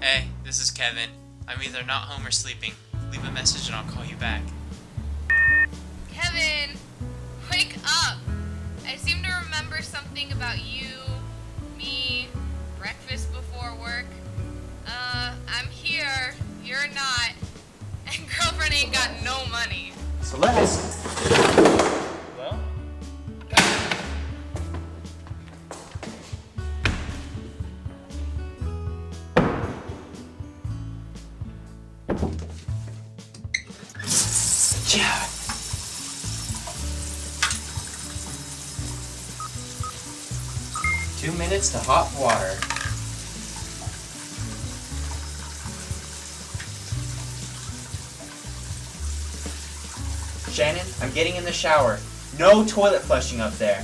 Hey, this is Kevin. I'm either not home or sleeping. Leave a message and I'll call you back. Kevin, wake up! I seem to remember something about you, me, breakfast before work. I'm here, you're not, and girlfriend ain't got no money. Celeste! Hello? 2 minutes to hot water. Shannon, I'm getting in the shower. No toilet flushing up there.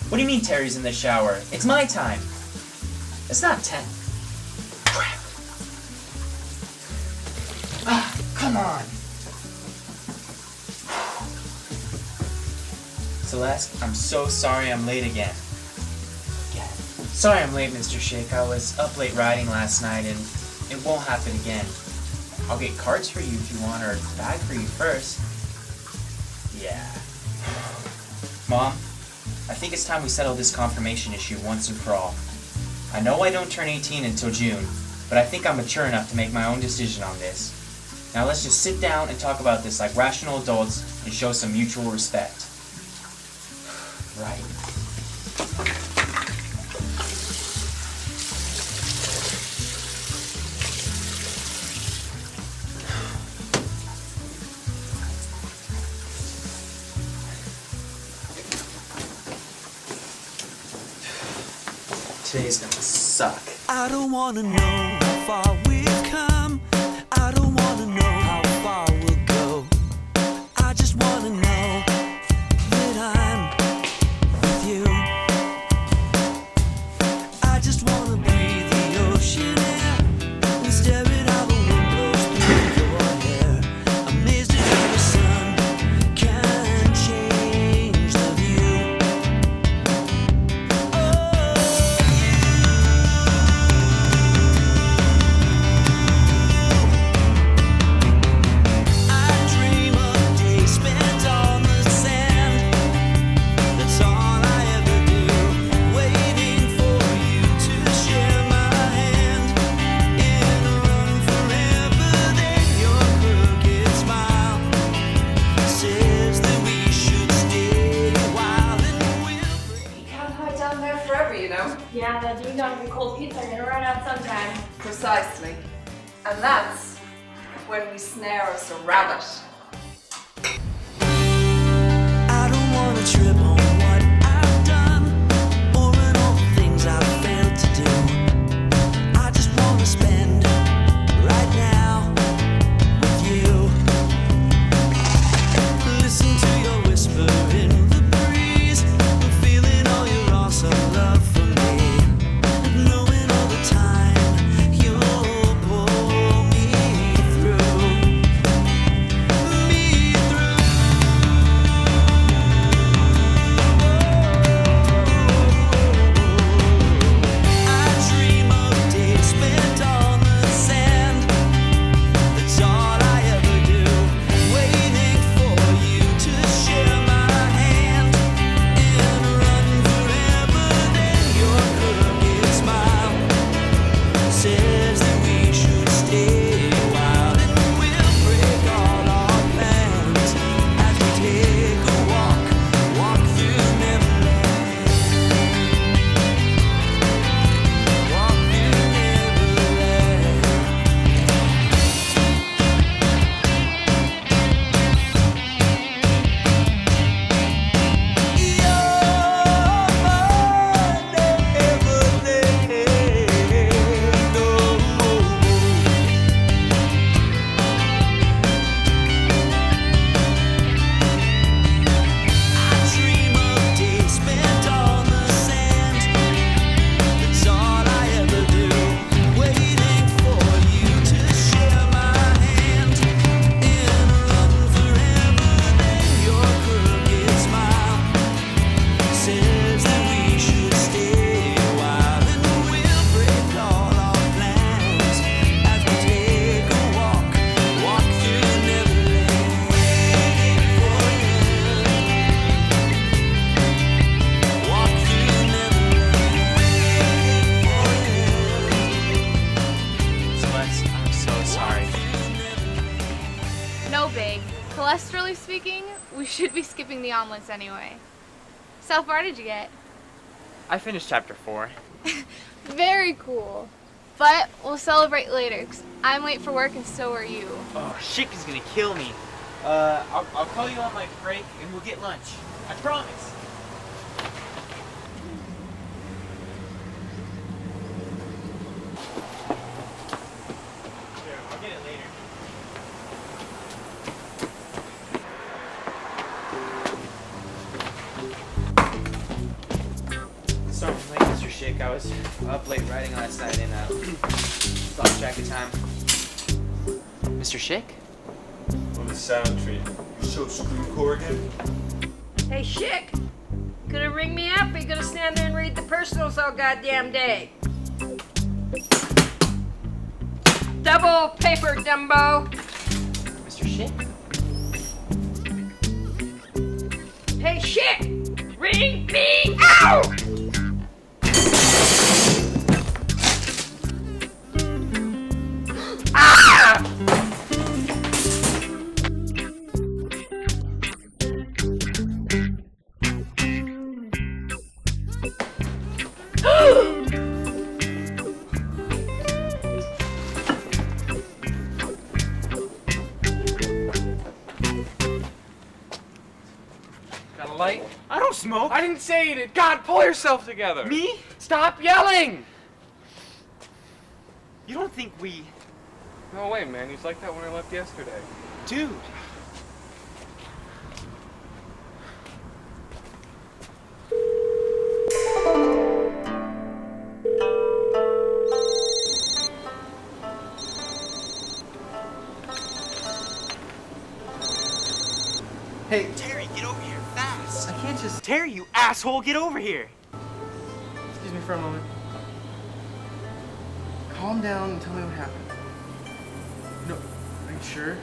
What do you mean Terry's in the shower? It's my time. It's not 10. Crap. Ah, come on. Celeste, I'm so sorry I'm late again. Sorry I'm late, Mr. Shake. I was up late riding last night and it won't happen again. I'll get cards for you if you want, or a bag for you first. Yeah. Mom, I think it's time we settle this confirmation issue once and for all. I know I don't turn 18 until June, but I think I'm mature enough to make my own decision on this. Now let's just sit down and talk about this like rational adults and show some mutual respect. Right. Today's gonna suck. I don't wanna know how far we've come. I don't wanna know how far we'll go. I just wanna know that I'm with you. I just wanna breathe the ocean air and stare at how the wind blows through your hair. Amazed at how the sun can change the view. Yeah, that ding dong and cold pizza are gonna run out sometime. Precisely. And that's when we snare us a rabbit. I don't wanna trip on what I've done or in all the things I've failed to do. I just wanna spend right now with you. Listen to your whisper in the breeze, feeling all your awesome love for me, knowing all the time you'll pull me through. Astrally speaking, we should be skipping the omelets anyway. So how far did you get? I finished chapter 4. Very cool. But we'll celebrate later, 'cause I'm late for work and so are you. Oh, Schick is gonna kill me. I'll call you on my break and we'll get lunch. I promise. Sure, I'll get it later. Sorry I'm late, Mr. Schick. I was up late writing last night and lost track of time. Mr. Schick? On the sound treat. You so screwed, Corrigan. Hey, Schick, gonna ring me up or you gonna stand there and read the personals all goddamn day? Double paper, Dumbo. Mr. Schick? Hey, Schick, ring me out! Got a light? I don't smoke. I didn't say you did. God, pull yourself together. Me? Stop yelling! You don't think we... No way, man. He's like that when I left yesterday. Dude. Hey, Terry, get over here, fast. I can't just... Terry, you asshole, get over here. Excuse me for a moment. Calm down and tell me what happened. No, are you sure?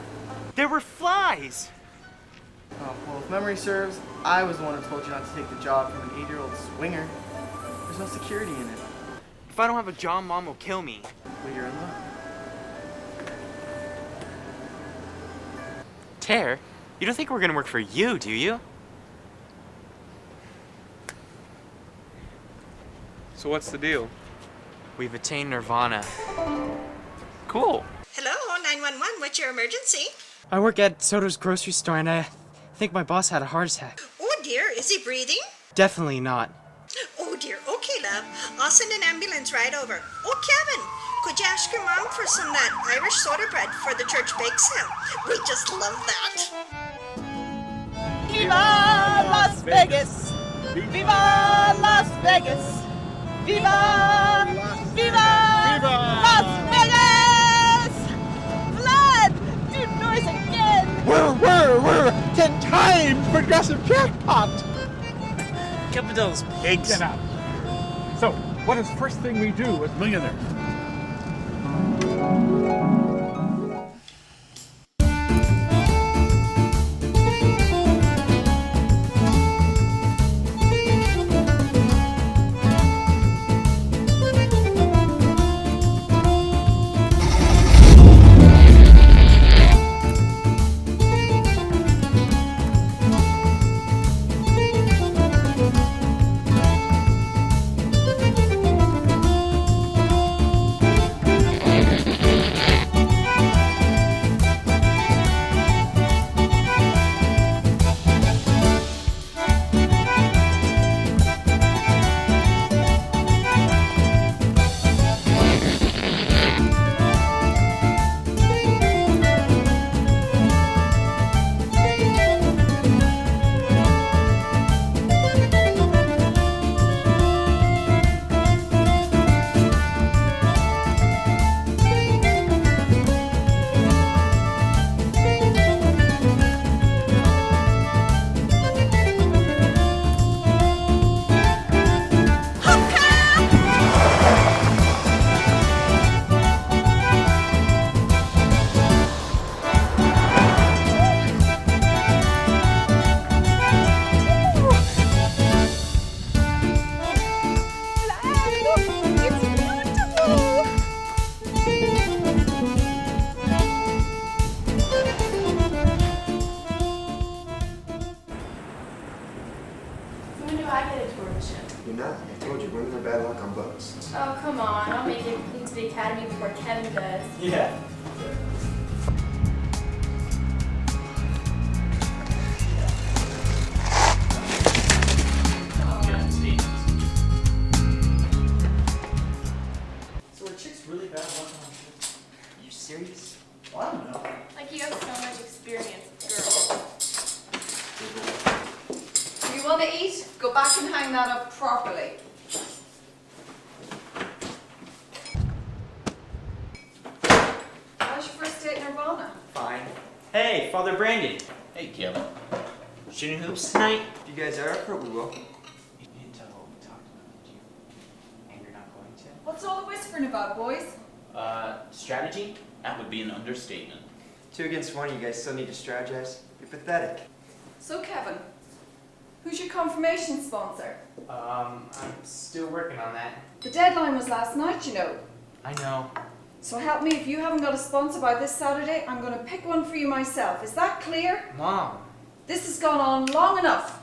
There were flies. Oh, well, if memory serves, I was the one who told you not to take the job from an 8-year-old swinger. There's no security in it. If I don't have a job, Mom will kill me. Well, you're in luck. Ter, you don't think we're gonna work for you, do you? So what's the deal? We've attained nirvana. Cool. Hello, 911, what's your emergency? I work at Soto's grocery store and I think my boss had a heart attack. Oh dear, is he breathing? Definitely not. Oh dear, okay love, I'll send an ambulance right over. Oh Kevin, could you ask your mom for some of that Irish soda bread for the church bake sale? We just love that. Viva Las Vegas! Viva Las Vegas! Viva! Viva! Las Vegas! Vlad! Do noise again! We're 10 times progressive jackpot! Get with those pigs. Get out. So, what is the first thing we do as millionaires? I get a tour of the ship? You're not. I told you, women are bad luck on boats. Oh, come on. I'll make it into the academy before Kevin does. Yeah. So are chicks really bad luck on ships? Are you serious? Well, I don't know. Like you have so much experience with girls. Do you want to eat? Go back and hang that up properly. How's your first date in Nirvana? Fine. Hey, Father Brandon. Hey, Kevin. Shooting hoops tonight? If you guys are up for it, we will. You didn't tell what we talked about, did you? And you're not going to? What's all the whispering about, boys? Strategy? That would be an understatement. 2 against 1, you guys still need to strategize. You're pathetic. So, Kevin, who's your confirmation sponsor? I'm still working on that. The deadline was last night, you know. I know. So help me, if you haven't got a sponsor by this Saturday, I'm going to pick one for you myself. Is that clear? Mom. This has gone on long enough.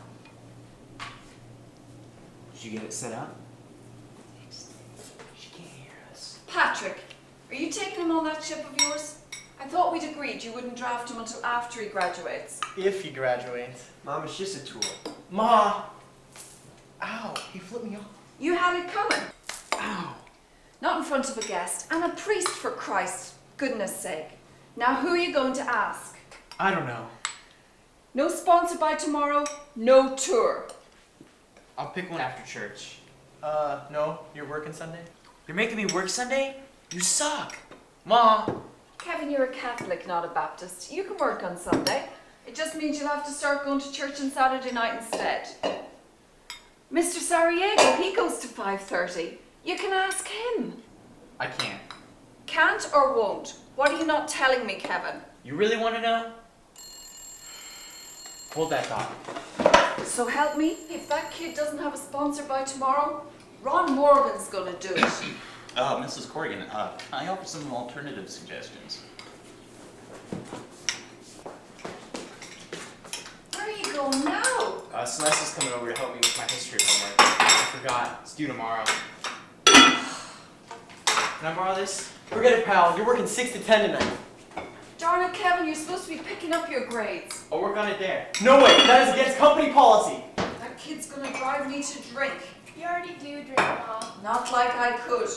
Did you get it set up? She can't hear us. Patrick, are you taking him on that ship of yours? I thought we'd agreed you wouldn't draft him until after he graduates. If he graduates. Mom, it's just a tour. Ma! Ow, he flipped me off. You had it coming. Ow. Not in front of a guest, and a priest, for Christ's goodness sake. Now who are you going to ask? I don't know. No sponsor by tomorrow, no tour. I'll pick one after church. No, you're working Sunday? You're making me work Sunday? You suck. Ma. Kevin, you're a Catholic, not a Baptist. You can work on Sunday. It just means you'll have to start going to church on Saturday night instead. Mr. Sarajevo, he goes to 5:30. You can ask him. I can't. Can't or won't? What are you not telling me, Kevin? You really want to know? Hold that thought. So help me, if that kid doesn't have a sponsor by tomorrow, Ron Morgan's gonna do it. Mrs. Corrigan, I offer some alternative suggestions. Where are you going now? Celeste's coming over to help me with my history homework. I forgot. It's due tomorrow. Can I borrow this? Forget it, pal. You're working 6 to 10 tonight. Darn it, Kevin, you're supposed to be picking up your grades. I'll work on it there. No way! That is against company policy! That kid's gonna drive me to drink. You already do drink, Mom. Not like I could.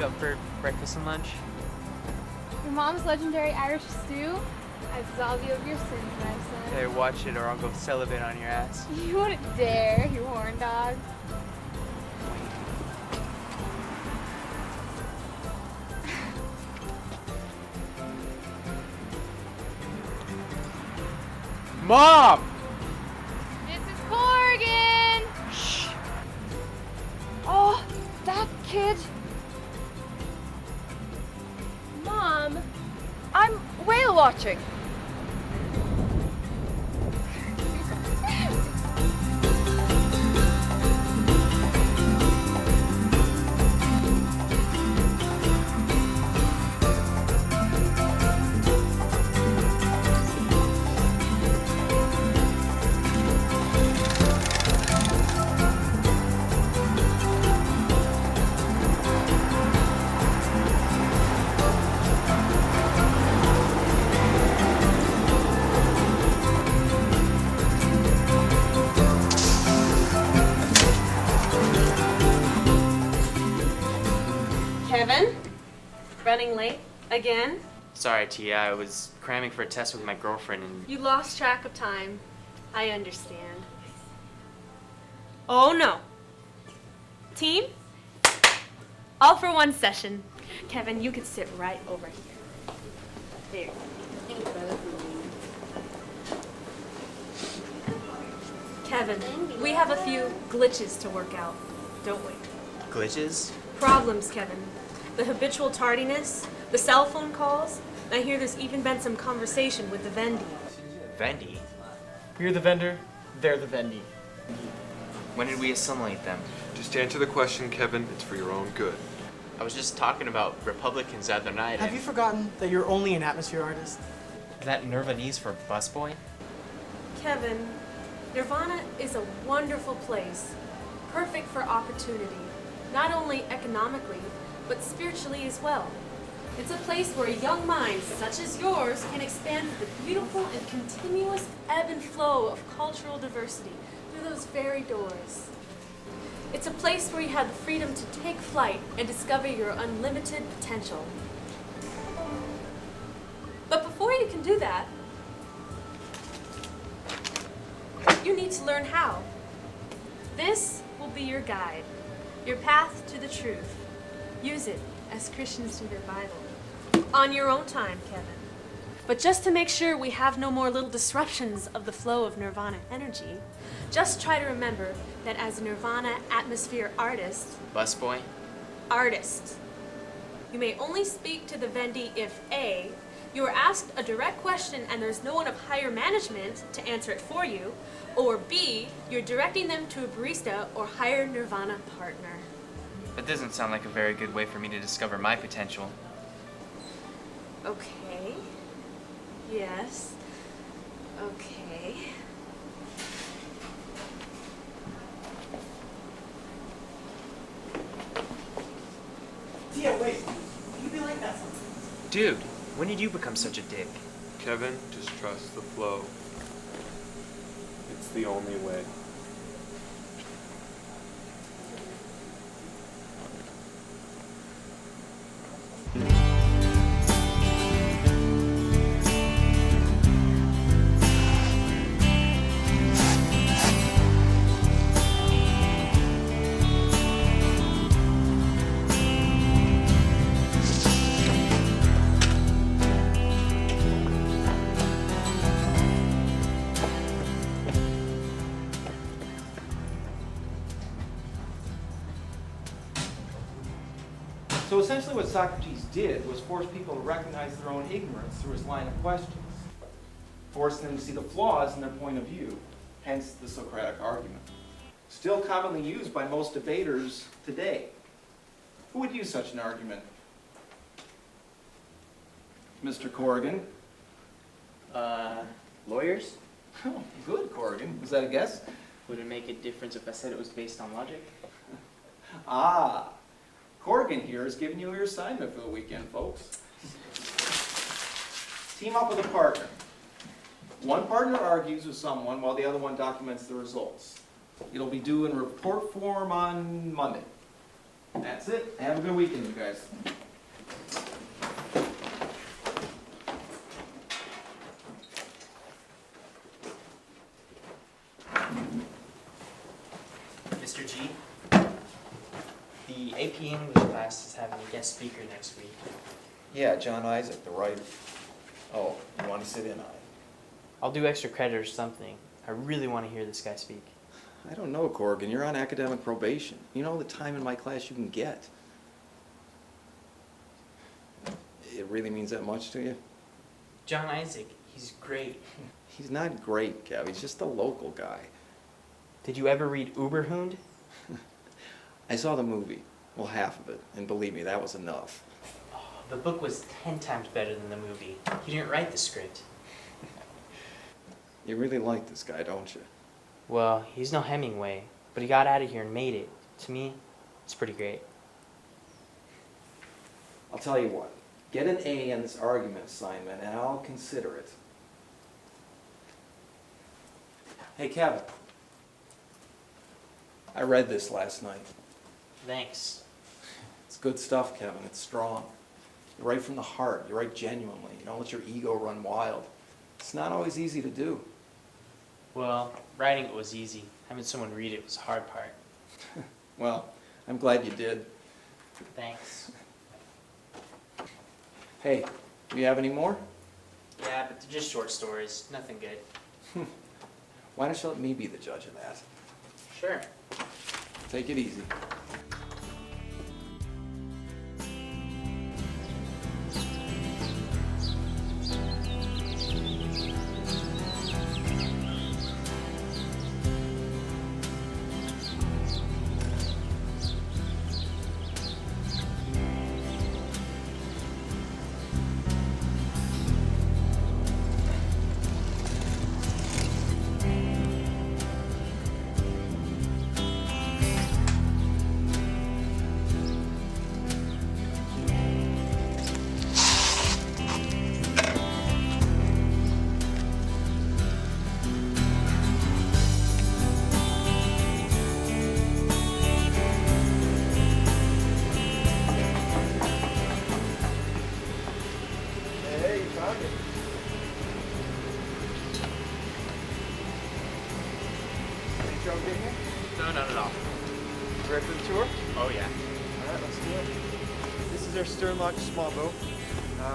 Up for breakfast and lunch? Your mom's legendary Irish stew? I absolve you of your sins, my son. Hey, watch it or I'll go celibate on your ass. You wouldn't dare, you horn dog. Mom! Mrs. Corrigan! Shh. Oh, that kid. Mom, I'm whale watching. running late? Again? Sorry, Tia. I was cramming for a test with my girlfriend and... You lost track of time. I understand. Oh no. Team? All for one session. Kevin, you can sit right over here. There. Kevin, we have a few glitches to work out, don't we? Glitches? Problems, Kevin. The habitual tardiness, the cell phone calls. I hear there's even been some conversation with the Vendi. Vendi? You're the vendor, they're the Vendi. When did we assimilate them? Just answer the question, Kevin. It's for your own good. I was just talking about Republicans the other night. Have you forgotten that you're only an atmosphere artist? Is that Nirvanese for busboy? Kevin, Nirvana is a wonderful place, perfect for opportunity, not only economically, but spiritually as well. It's a place where young minds such as yours can expand to the beautiful and continuous ebb and flow of cultural diversity through those very doors. It's a place where you have the freedom to take flight and discover your unlimited potential. But before you can do that, you need to learn how. This will be your guide, your path to the truth. Use it as Christians do their Bible. On your own time, Kevin. But just to make sure we have no more little disruptions of the flow of Nirvana energy, just try to remember that as a Nirvana atmosphere artist, Busboy? artist, you may only speak to the Vendi if A, you are asked a direct question and there's no one of higher management to answer it for you, or B, you're directing them to a barista or higher Nirvana partner. That doesn't sound like a very good way for me to discover my potential. Okay. Yes. Okay. Tia, wait. You be like that sometimes. Dude, when did you become such a dick? Kevin, just trust the flow. It's the only way. So essentially what Socrates did was force people to recognize their own ignorance through his line of questions, force them to see the flaws in their point of view, hence the Socratic argument. Still commonly used by most debaters today. Who would use such an argument? Mr. Corrigan? Lawyers? Oh, good, Corrigan. Was that a guess? Would it make a difference if I said it was based on logic? Ah, Corrigan here is giving you your assignment for the weekend, folks. Team up with a partner. One partner argues with someone while the other one documents the results. It'll be due in report form on Monday. That's it. Have a good weekend, you guys. Mr. G, the AP English class is having a guest speaker next week. Yeah, John Isaac, the writer. Oh, you want to sit in on it? I'll do extra credit or something. I really want to hear this guy speak. I don't know, Corrigan. You're on academic probation. You know the time in my class you can get. It really means that much to you? John Isaac, he's great. He's not great, Kev. He's just a local guy. Did you ever read Uberhund? I saw the movie. Well, half of it. And believe me, that was enough. Oh, the book was 10 times better than the movie. He didn't write the script. You really like this guy, don't you? Well, he's no Hemingway, but he got out of here and made it. To me, it's pretty great. I'll tell you what. Get an A on this argument assignment, and I'll consider it. Hey, Kevin. I read this last night. Thanks. It's good stuff, Kevin. It's strong. You write from the heart. You write genuinely. You don't let your ego run wild. It's not always easy to do. Well, writing it was easy. Having someone read it was the hard part. Well, I'm glad you did. Thanks. Hey, do you have any more? Yeah, but they're just short stories. Nothing good. Why don't you let me be the judge of that? Sure. Take it easy. No, not at all. Ready for the tour? Oh, yeah. Alright, let's do it. This is our stern launch small boat.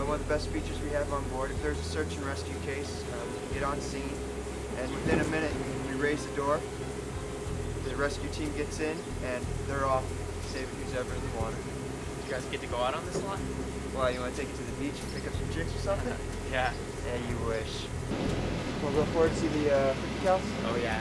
One of the best features we have on board. If there's a search and rescue case, we can get on scene, and within a minute we raise the door. The rescue team gets in, and they're off, saving who's ever in the water. You guys get to go out on this lot? Why, you want to take it to the beach and pick up some chicks or something? Yeah. Yeah, you wish. We'll go forward to see the cookie house? Oh, yeah.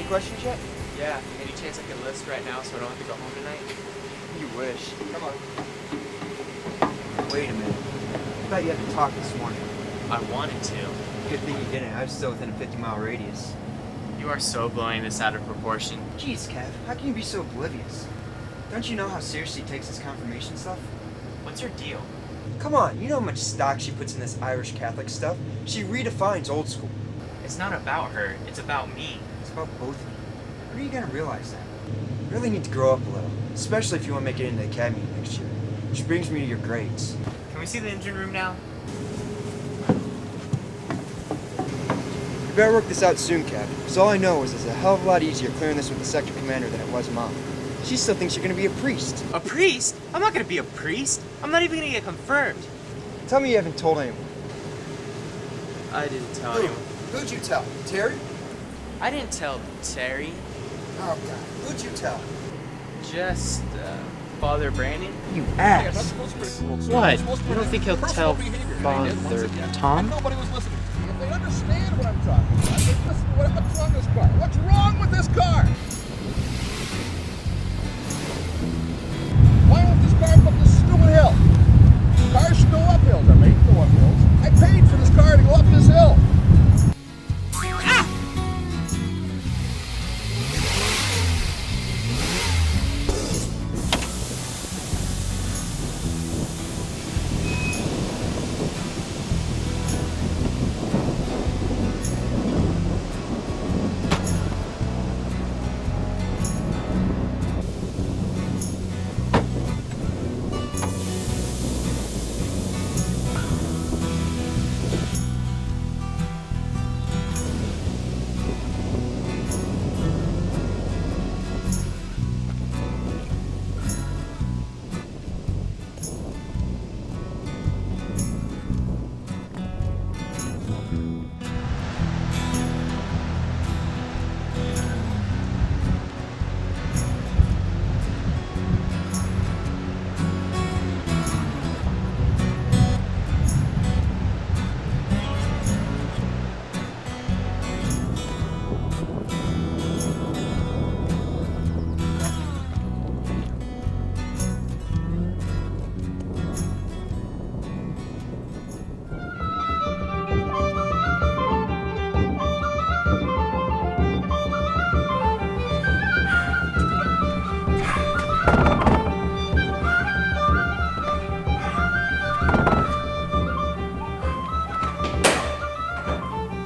Questions yet? Yeah. Any chance I can list right now so I don't have to go home tonight? You wish. Come on. Wait a minute. I thought you had to talk this morning. I wanted to. Good thing you didn't. I was still within a 50-mile radius. You are so blowing this out of proportion. Jeez, Kev. How can you be so oblivious? Don't you know how seriously she takes this confirmation stuff? What's your deal? Come on. You know how much stock she puts in this Irish Catholic stuff? She redefines old school. It's not about her. It's about me. It's about both of you. When are you gonna realize that? You really need to grow up a little, especially if you want to make it into the academy next year. Which brings me to your grades. Can we see the engine room now? We better work this out soon, Cap. Because all I know is it's a hell of a lot easier clearing this with the sector commander than it was Mom. She still thinks you're gonna be a priest. A priest? I'm not gonna be a priest. I'm not even gonna get confirmed. Tell me you haven't told anyone. I didn't tell anyone. Who'd you tell? Terry? I didn't tell Terry. Oh, God. Who'd you tell? Just, Father Brandon. You ass. What? You don't think he'll tell Father Tom? Nobody was listening. If they understand what I'm talking about, they listen to what's wrong with this car. What's wrong with this car? Why won't this car go up this stupid hill? Cars should go up hills. They're made to go up hills. I paid for this car to go up this hill.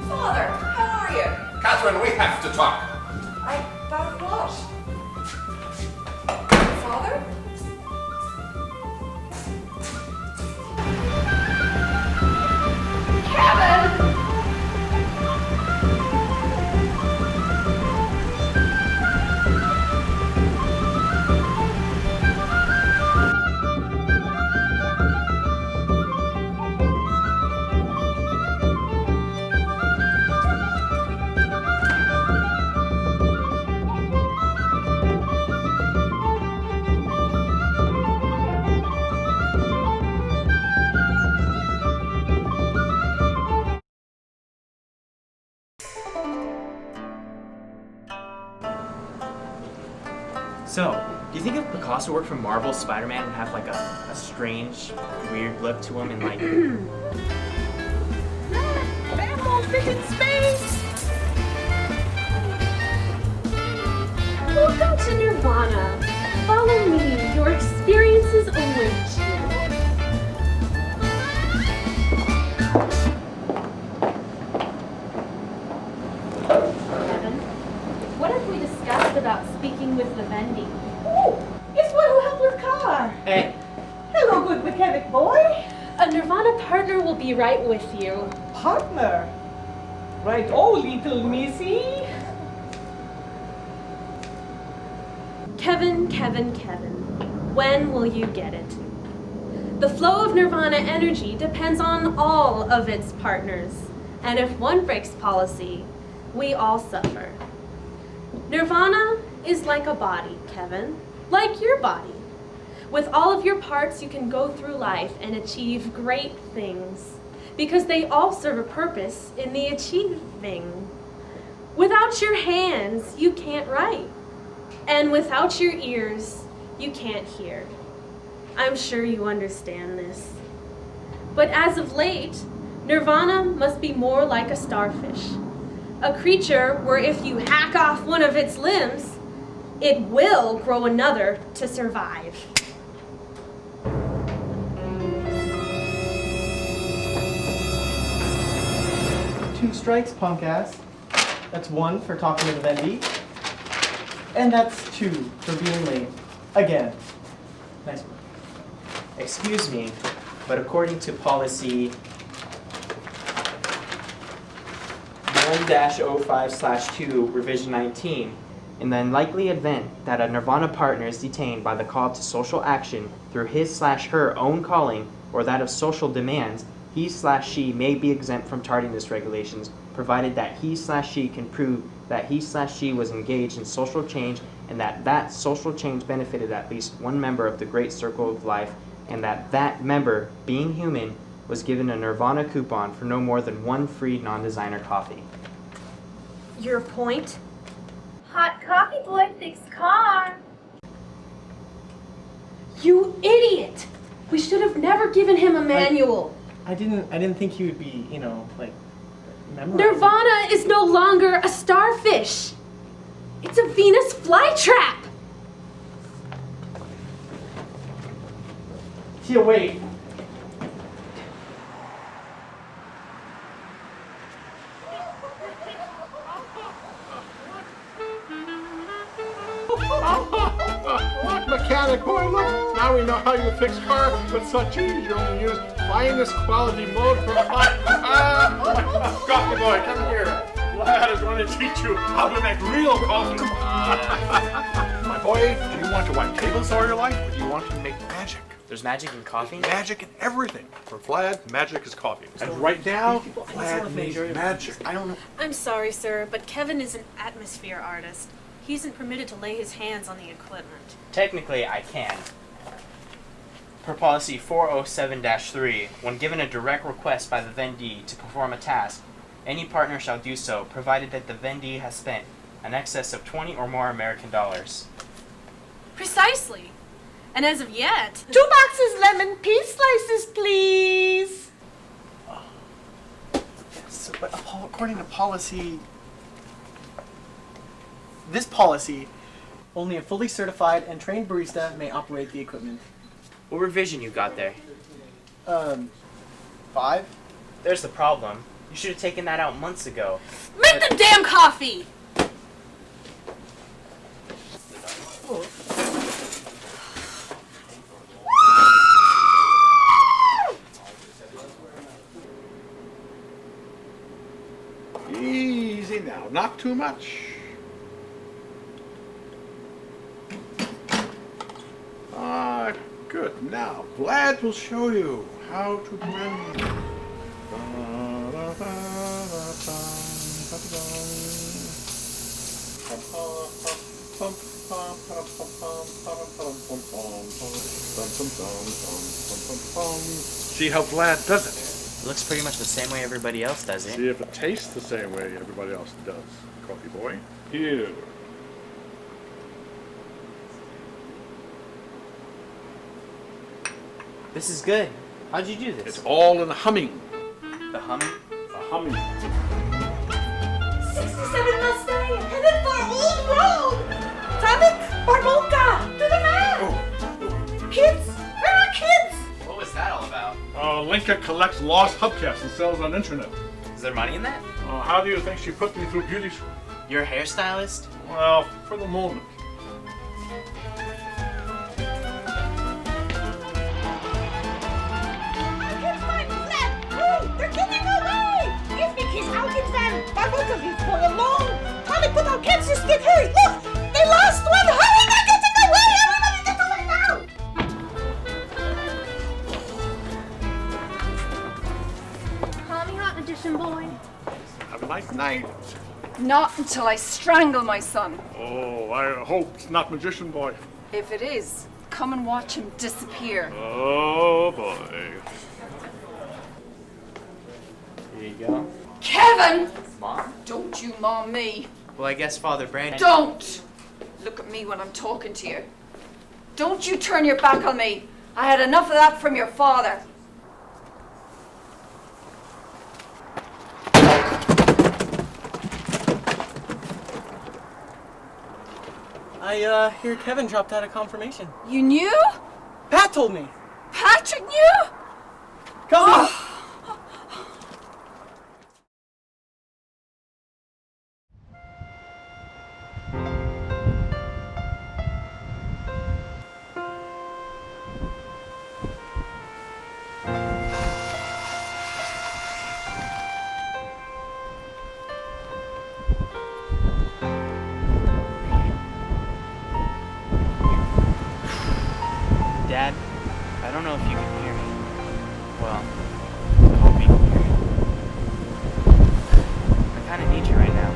Father, how are you? Catherine, we have to talk. About what? Father? Kevin! So, do you think if Picasso worked for Marvel, Spider-Man would have like a strange, weird look to him and like... Man won't fit in space! Welcome to Nirvana. Follow me. Your experiences await you. Kevin, what have we discussed about speaking with Vivendi? Oh, it's one who helped with car. Hey. Hello, good mechanic boy. A Nirvana partner will be right with you. Partner? Right, oh, little missy. Kevin, when will you get it? The flow of Nirvana energy depends on all of its partners. And if one breaks policy, we all suffer. Nirvana is like a body, Kevin, like your body. With all of your parts, you can go through life and achieve great things because they all serve a purpose in the achieving. Without your hands, you can't write. And without your ears, you can't hear. I'm sure you understand this. But as of late, Nirvana must be more like a starfish. A creature where if you hack off one of its limbs, it will grow another to survive. Two strikes, punk ass. That's one for talking to the Vivendi. And that's two for being late. Again. Nice one. Excuse me, but according to policy 1-05/2, revision 19, in the unlikely event that a Nirvana partner is detained by the call to social action through his/her own calling or that of social demands, he/she may be exempt from tardiness regulations, provided that he/she can prove that he/she was engaged in social change and that social change benefited at least one member of the great circle of life, and that member, being human, was given a Nirvana coupon for no more than one free non-designer coffee. Your point? Hot coffee boy, fixed car. You idiot! We should have never given him a manual. I didn't think he would be, like, memorizing. Nirvana is no longer a starfish. It's a Venus flytrap. Tia, wait. Look, mechanic boy, look. Now we know how you fix car with such ease. You only use finest quality mode for coffee boy, come here. Lad is going to teach you how to make real coffee. My boy, do you want to wipe tables all your life, or do you want to make magic? There's magic in coffee? There's magic in everything. For Vlad, magic is coffee. And right now, Vlad needs magic. I don't know. I'm sorry, sir, but Kevin is an atmosphere artist. He isn't permitted to lay his hands on the equipment. Technically, I can. Per policy 407-3, when given a direct request by the vendee to perform a task, any partner shall do so, provided that the vendee has spent an excess of 20 or more American dollars. Precisely. And as of yet... 2 boxes lemon peas slices, please. Yes, but according to policy... This policy, Only a fully certified and trained barista may operate the equipment. What revision you got there? 5? There's the problem. You should have taken that out months ago. Make the damn coffee! Easy now, not too much. Ah, good. Now, Vlad will show you how to blend. See how Vlad does it? It looks pretty much the same way everybody else does it. See if it tastes the same way everybody else does. Coffee boy. Here. This is good. How'd you do this? It's all in the humming. The humming? The humming. 67 Mustang, headed for Old Road! Traffic, Barbolka, to the man! Kids, where are kids? What was that all about? Linka collects lost hubcaps and sells on internet. Is there money in that? How do you think she put me through beauty school? You're a hairstylist? Well, for the moment. They're getting away! Give me kids out in van! Barbolka is for alone! Tommy, put our kids to stick! Hurry, look! They lost one! Hurry, they're getting away! Everybody get away now! Call me hot edition, boy. Have a nice night. Not until I strangle my son. Oh, I hope it's not Magician Boy. If it is, come and watch him disappear. Oh, boy. Here you go. Kevin! Mom? Don't you mom me. Well, I guess Father Brandon... Don't! Look at me when I'm talking to you. Don't you turn your back on me. I had enough of that from your father. I hear Kevin dropped out of confirmation. You knew? Pat told me. Patrick knew? Come on. Dad, I don't know if you can hear me. Well, I hope you can hear me. I kind of need you right now.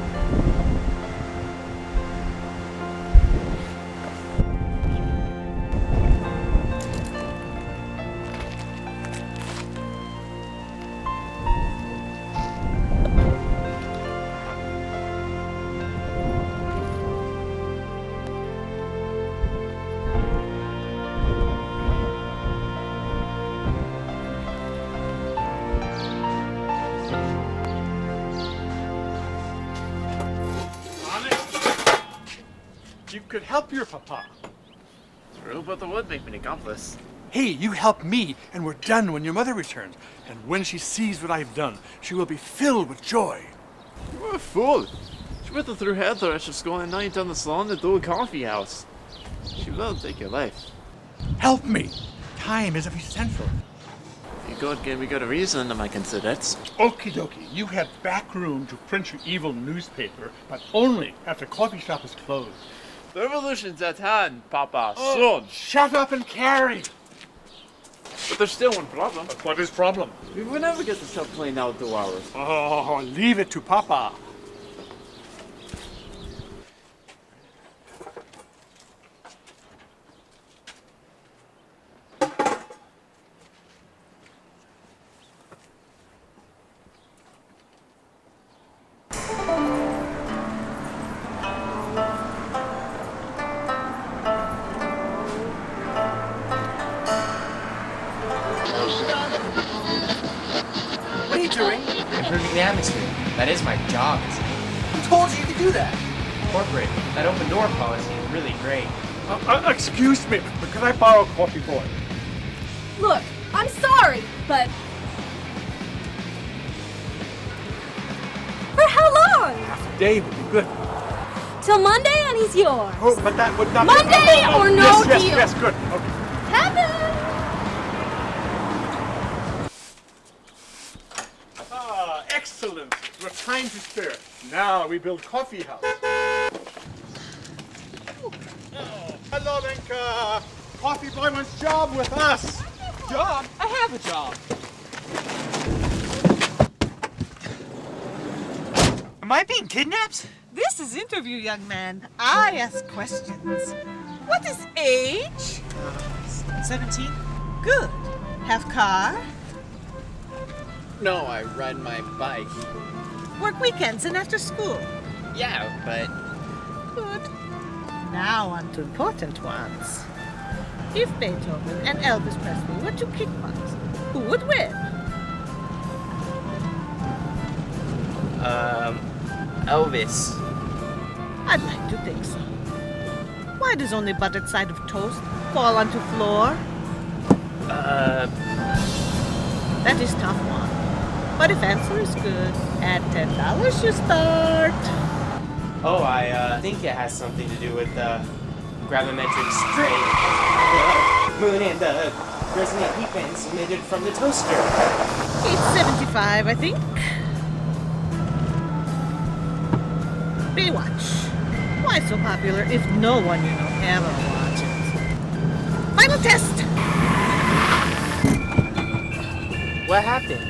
You could help your papa. True, but the would make me an accomplice. Hey, you help me, and we're done when your mother returns. And when she sees what I've done, she will be filled with joy. You're a fool. She went through Heather at school and now you're down the salon to a coffee house. She will take your life. Help me. Time is essential. You God gave me good reason, I consider it. Okie dokie, you have back room to print your evil newspaper, but only after coffee shop is closed. The revolution's at hand, Papa. Oh, Soon. shut up and carry. But there's still one problem. What is problem? We will never get to stop playing outdoor hours. Oh, leave it to Papa. What are you doing? Improving the atmosphere. That is my job, isn't it? Who told you you could do that? corporate. That open door policy is really great. Excuse me, but can I borrow a coffee boy? Look, I'm sorry, but... For how long? Half a day would be good. Till Monday and he's yours. Oh, but that would not Monday be... or no yes, deal. Yes, good. Okay. Kevin! Ah, excellent. We've time to spare. Now we build coffee house. Oh, hello, Lenka. Coffee boy wants job with us. Job? I have a job. Am I being kidnapped? This is interview, young man. I ask questions. What is age? 17. Good. Have car? No, I ride my bike. Work weekends and after school? Yeah, but... Good. Now on to important ones. If Beethoven and Elvis Presley were to kick butts, who would win? Elvis. I'd like to think so. Why does only buttered side of toast fall onto floor? That is tough one. But if answer is good, at $10 you start. Oh, I think it has something to do with gravimetric strain. Moon and the resonant heat bands emitted from the toaster. 875, I think. Baywatch. Why so popular if no one you know ever watches? Final test! What happened?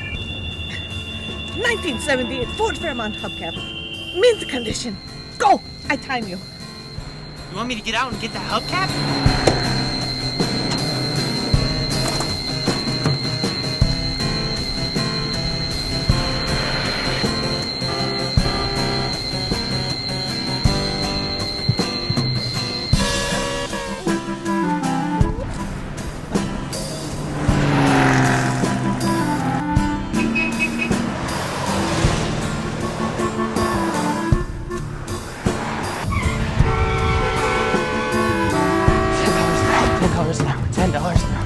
1978 Ford Fairmont hubcap. Mint condition. Go! I time you. You want me to get out and get the hubcap? $10 now.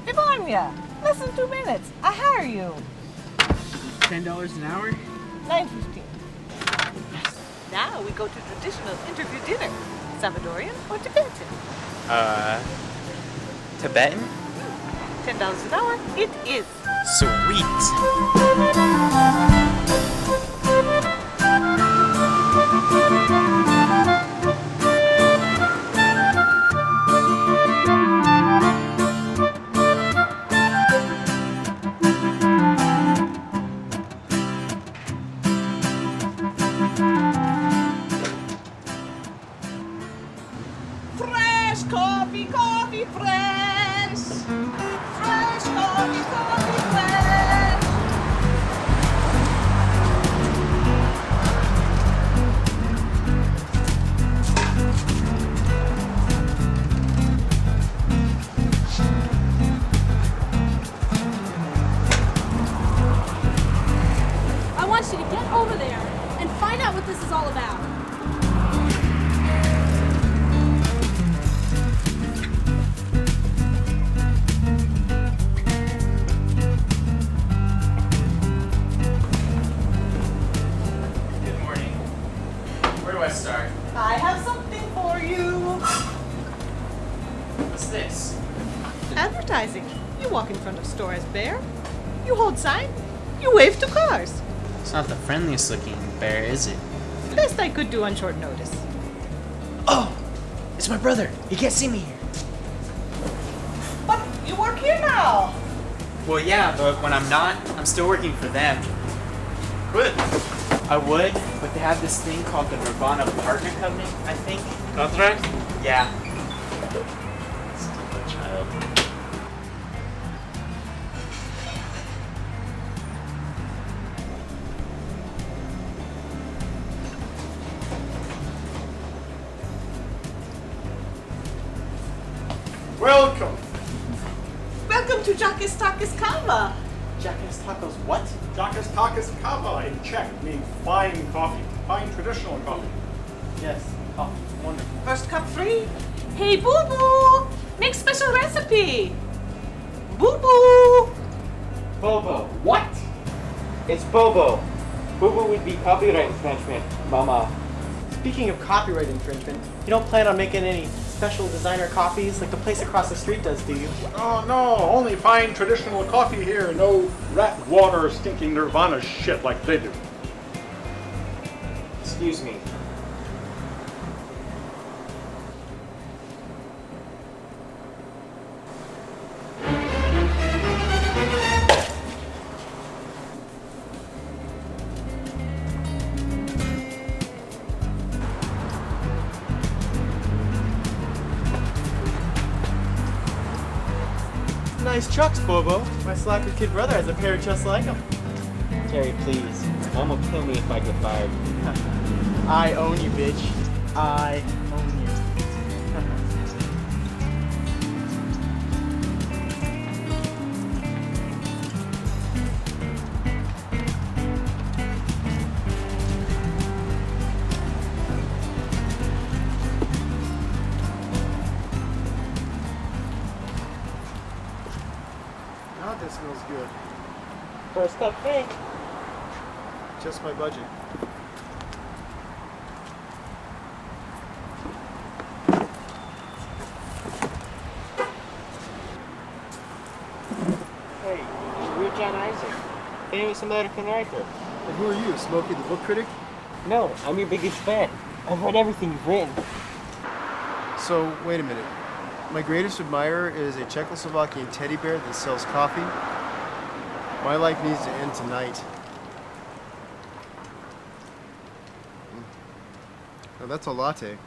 Ivonia, less than 2 minutes. I hire you. $10 an hour? $9.50. Now we go to traditional interview dinner. Salvadorian or Tibetan? Tibetan? $10 an hour. It is. Sweet. Fresh coffee, coffee fresh. Fresh coffee, coffee fresh. I want you to get over there and find out what this is all about. Good morning. Where do I start? I have something for you. What's this? Advertising. You walk in front of store as bear. You hold sign. You wave to cars. It's not the friendliest looking bear, is it? Best I could do on short notice. Oh! It's my brother! He can't see me here! But you work here now. Well, yeah, but when I'm not, I'm still working for them. Good. I would, but they have this thing called the Nirvana Partner Covenant, I think. Contract? Yeah. Stupid child. Welcome to Jakis Takis Kama. Jackass Tacos what? Jackass Tacos Cava in Czech means fine coffee, fine traditional coffee. Yes, coffee, wonderful. First cup free. Hey, BoBo, make special recipe. BoBo. BoBo. What? It's BoBo. BoBo would be copyright infringement, Mama. Speaking of copyright infringement, you don't plan on making any special designer coffees like the place across the street does, do you? Oh no, only fine traditional coffee here. No rat water stinking Nirvana shit like they do. Excuse me. Nice chucks, BoBo. My slacker kid brother has a pair just like them. Terry, please. Mom will kill me if I get fired. I own you, bitch. I own you. God, that smells good. First cup free. Just my budget. Hey, we're John Isaac. Famous American writer. And who are you, Smokey the book critic? No, I'm your biggest fan. I've read everything you've written. So, wait a minute. My greatest admirer is a Czechoslovakian teddy bear that sells coffee. My life needs to end tonight. Now that's a latte.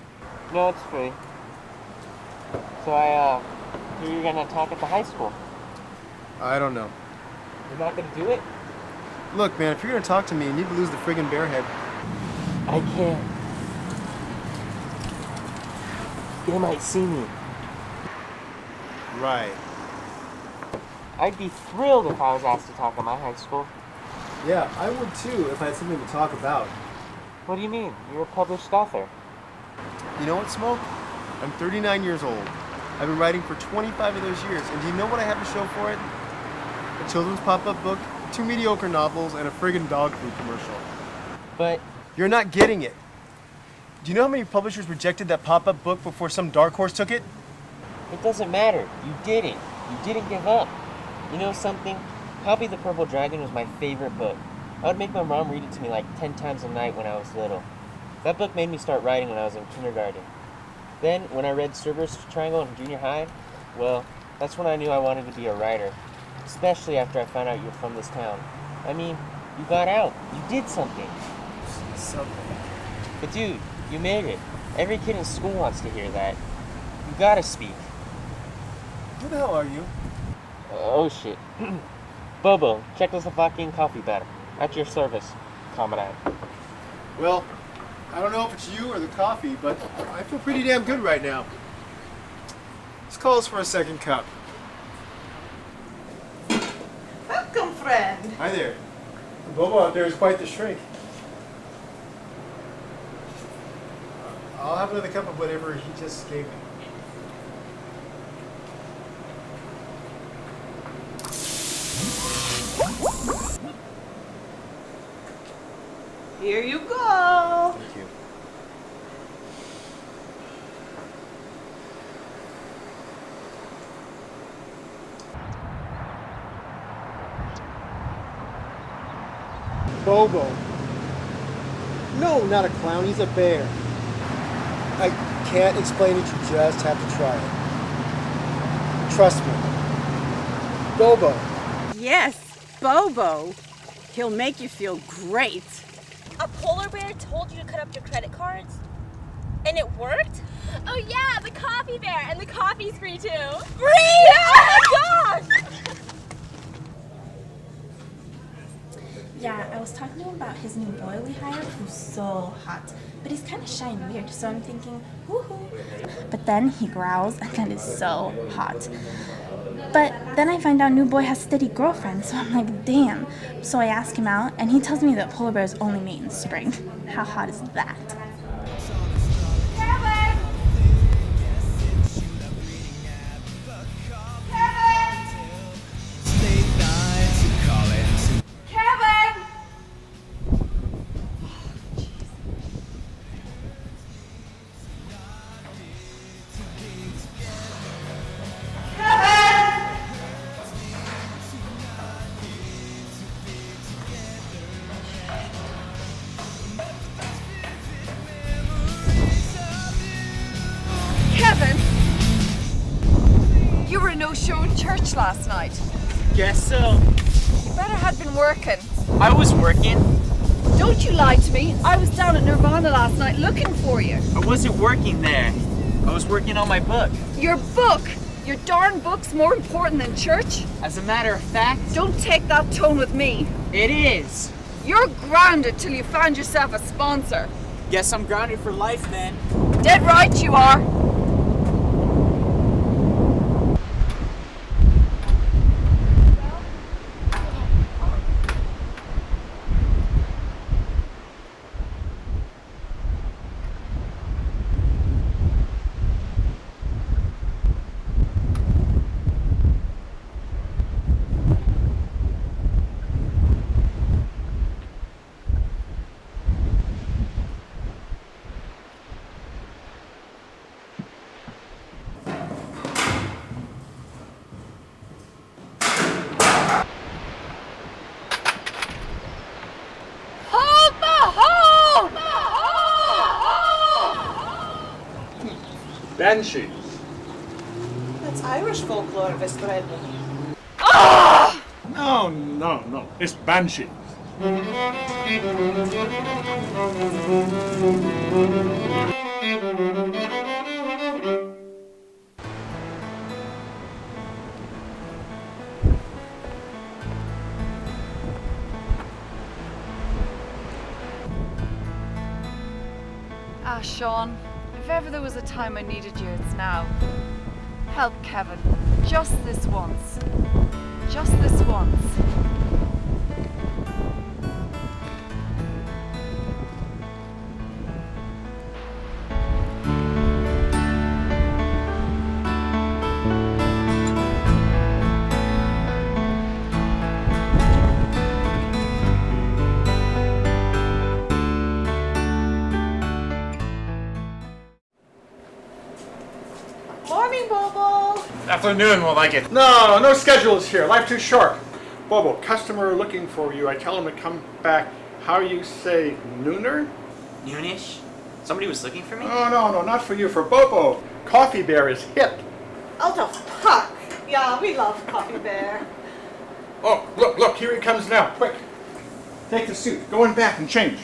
No, it's free. So I hear you're gonna talk at the high school. I don't know. You're not gonna do it? Look, man, if you're gonna talk to me, you need to lose the friggin' bear head. I can't. They might see me. Right. I'd be thrilled if I was asked to talk at my high school. Yeah, I would too if I had something to talk about. What do you mean? You're a published author. You know what, Smoke? I'm 39 years old. I've been writing for 25 of those years, and do you know what I have to show for it? A children's pop-up book, 2 mediocre novels, and a friggin' dog food commercial. But you're not getting it. Do you know how many publishers rejected that pop-up book before some dark horse took it? It doesn't matter. You did it. You didn't give up. You know something? Copy the Purple Dragon was my favorite book. I would make my mom read it to me like 10 times a night when I was little. That book made me start writing when I was in kindergarten. Then, when I read Cerberus Triangle in junior high, well, that's when I knew I wanted to be a writer. Especially after I found out you're from this town. I mean, you got out. You did something. Something. But dude, you made it. Every kid in school wants to hear that. You gotta speak. Who the hell are you? Oh shit. BoBo, Czechoslovakian coffee better. At your service, comrade. Well, I don't know if it's you or the coffee, but I feel pretty damn good right now. This calls for a second cup. Welcome, friend. Hi there. BoBo out there is quite the shrink. I'll have another cup of whatever he just gave me. Here you go. Thank you. BoBo. No, not a clown. He's a bear. I can't explain it. You just have to try it. Trust me. BoBo. Yes, BoBo. He'll make you feel great. A polar bear told you to cut up your credit cards? And it worked? Oh yeah, the coffee bear, and the coffee's free too. Free? Oh my gosh! Yeah, I was talking to him about his new boy we hired who's so hot. But he's kind of shy and weird, so I'm thinking, woohoo. But then he growls and then is so hot. But then I find out new boy has steady girlfriend, so I'm like, damn. So I ask him out, and he tells me that polar bears only mate in spring. How hot is that? You were no-show in church last night. Guess so. You better had been working. I was working. Don't you lie to me. I was down at Nirvana last night looking for you. I wasn't working there. I was working on my book. Your book? Your darn book's more important than church? As a matter of fact... Don't take that tone with me. It is. You're grounded till you find yourself a sponsor. Guess I'm grounded for life then. Dead right you are. Banshee. That's Irish folklore, Vistred. Ah! No. It's Banshee. Ah, Sean, if ever there was a time I needed you, it's now. Help Kevin. Just this once. Just this once. Morning, Bobo. Afternoon, more like it. No schedules here. Life too short. Bobo, customer looking for you. I tell him to come back. How you say, nooner? Noonish? Somebody was looking for me? Oh, no, not for you. For Bobo. Coffee Bear is hit. Out of puck. Yeah, we love Coffee Bear. Oh, look, here he comes now. Quick. Take the suit. Go in back and change.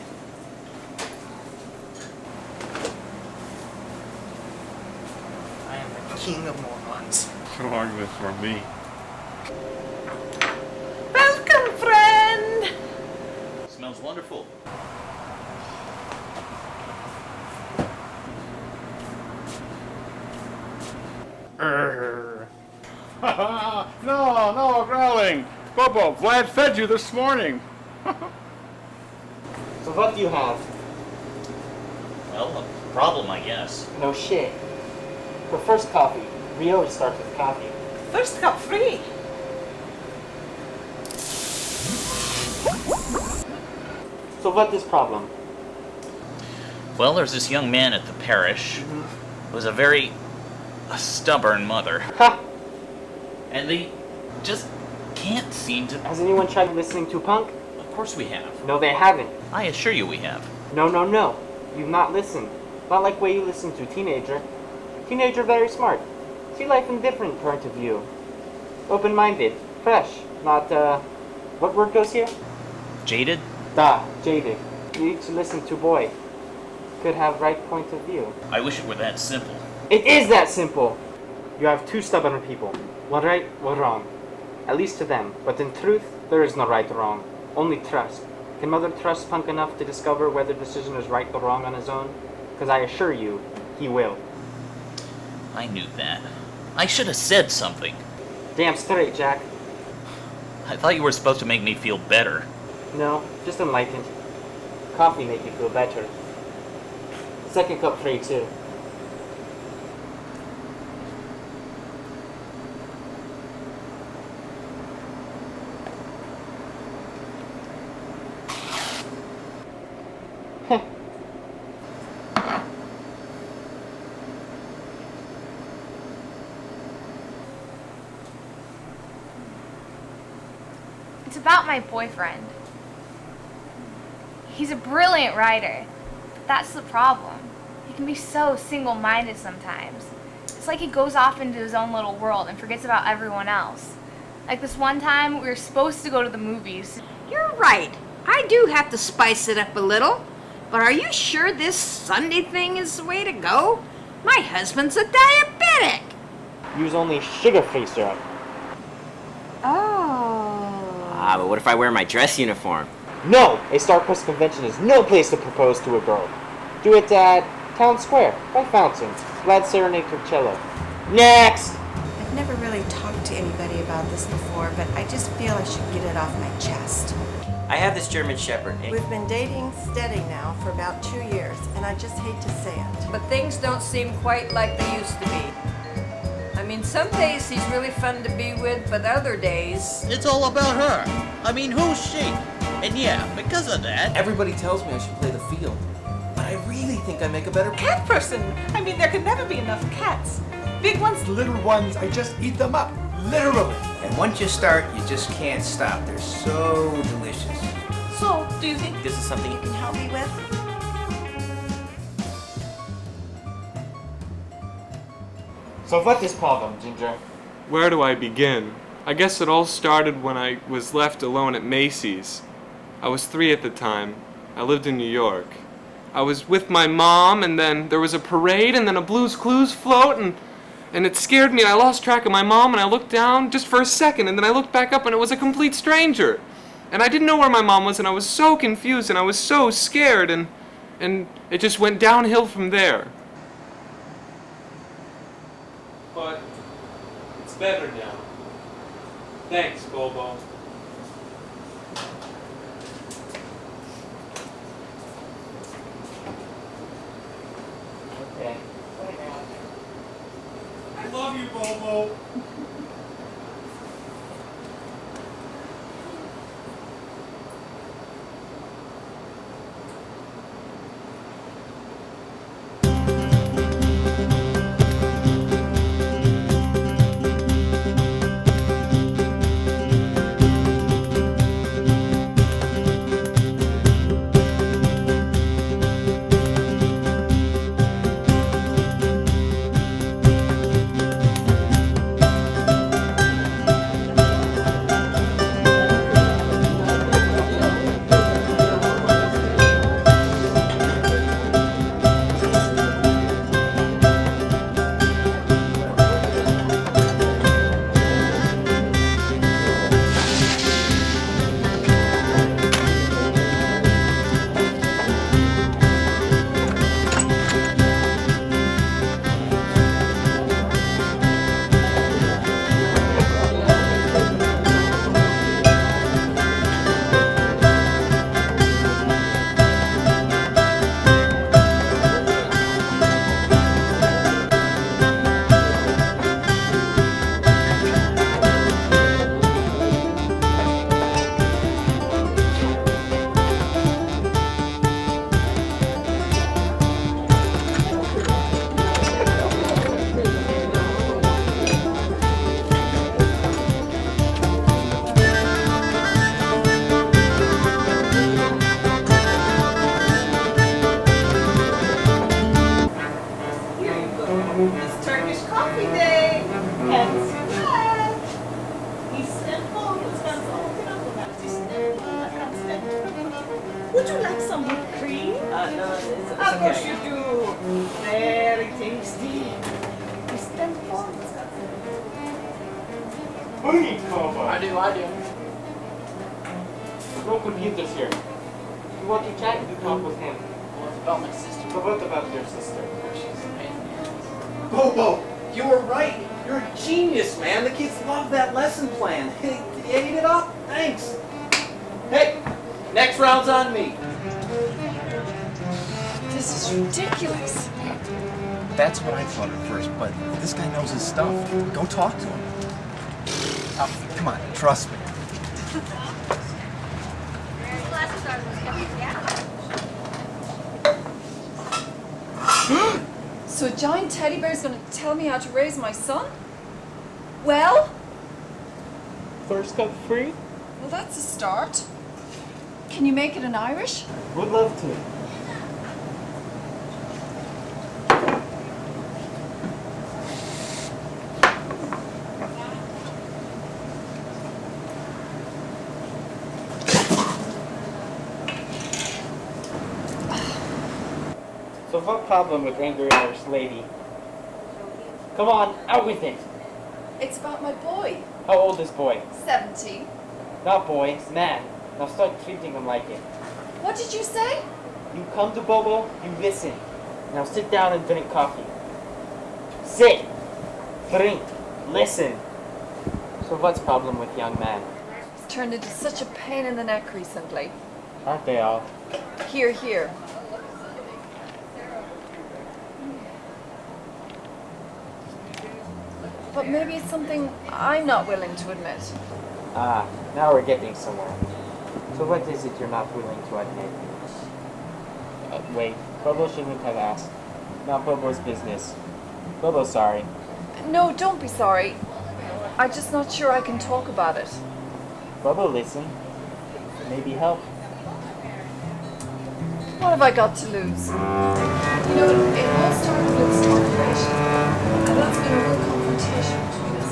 I am the king of morons. No argument for me. Welcome, friend. Smells wonderful. No, growling. Bobo, Vlad fed you this morning. So what do you have? Well, a problem, I guess. No shit. For first coffee, we always start with coffee. First cup free. So what is problem? Well, there's this young man at the parish who has a very stubborn mother. Ha! And they just can't seem to... Has anyone tried listening to punk? Of course we have. No, they haven't. I assure you we have. No. You've not listened. Not like way you listen to teenager. Teenager very smart. See life in different point of view. Open-minded. Fresh. Not, what word goes here? Jaded? Jaded. You need to listen to boy. Could have right point of view. I wish it were that simple. It is that simple! You have two stubborn people. One right, one wrong. At least to them. But in truth, there is no right or wrong. Only trust. Can Mother trust Punk enough to discover whether the decision is right or wrong on his own? Because I assure you, he will. I knew that. I should have said something. Damn straight, Jack. I thought you were supposed to make me feel better. No, just enlightened. Coffee make you feel better. Second cup for you, too. It's about my boyfriend. He's a brilliant writer, but that's the problem. He can be so single-minded sometimes. It's like he goes off into his own little world and forgets about everyone else. Like this one time, we were supposed to go to the movies. You're right. I do have to spice it up a little. But are you sure this Sunday thing is the way to go? My husband's a diabetic. Use only sugar-free syrup. Ah, but what if I wear my dress uniform? No! A Star-Crossed convention is no place to propose to a girl. Do it at Town Square, by Fountain. Glad Serenade Coachella. Next! I've never really talked to anybody about this before, but I just feel I should get it off my chest. I have this German Shepherd. We've been dating steady now for about 2 years, and I just hate to say it. But things don't seem quite like they used to be. I mean, some days he's really fun to be with, but other days... It's all about her. I mean, who's she? And yeah, because of that... Everybody tells me I should play the field, but I really think I make a better Cat person! I mean, there can never be enough cats. Big ones, Little ones, I just eat them up. Literally. And once you start, you just can't stop. They're so delicious. So, do you think This is something You can help me with? So what is problem, Ginger? Where do I begin? I guess it all started when I was left alone at Macy's. I was 3 at the time. I lived in New York. I was with my mom, and then there was a parade, and then a Blue's Clues float, and it scared me, and I lost track of my mom, and I looked down just for a second, and then I looked back up, and it was a complete stranger. And I didn't know where my mom was, and I was so confused, and I was so scared, and it just went downhill from there. But it's better now. Thanks, BoBo. Okay. I love you, BoBo. It's Turkish coffee day. Hence that. Istanbul, would you like some whipped cream? No, it's Of course okay. you do. Very tasty. Istanbul. Who needs BoBo? I do. no computers here. You want to chat? You talk with him. What about my sister? But what about your sister? She's a pain in the ass. Bobo, you were right. You're a genius, man. The kids love that lesson plan. You ate it up. Thanks. Hey, next round's on me. This is ridiculous. That's what I thought at first, but this guy knows his stuff. Go talk to him. Come on, trust me. So a giant teddy bear is going to tell me how to raise my son? Well? First come free? Well, that's a start. Can you make it in Irish? Would love to. So what problem with angry Irish lady? Come on, out with it. It's about my boy. How old is boy? 17. Not boy, it's man. Now start treating him like it. What did you say? You come to Bobo, you listen. Now sit down and drink coffee. Sit, drink, listen. So what's problem with young man? He's turned into such a pain in the neck recently. Aren't they all? Here, here. But maybe it's something I'm not willing to admit. Ah, now we're getting somewhere. So what is it you're not willing to admit? Wait, Bobo shouldn't have asked. Not Bobo's business. Bobo's sorry. No, don't be sorry. I'm just not sure I can talk about it. Bobo, listen. Maybe help. What have I got to lose? You know, it all started with this operation. And that's been a real confrontation between us.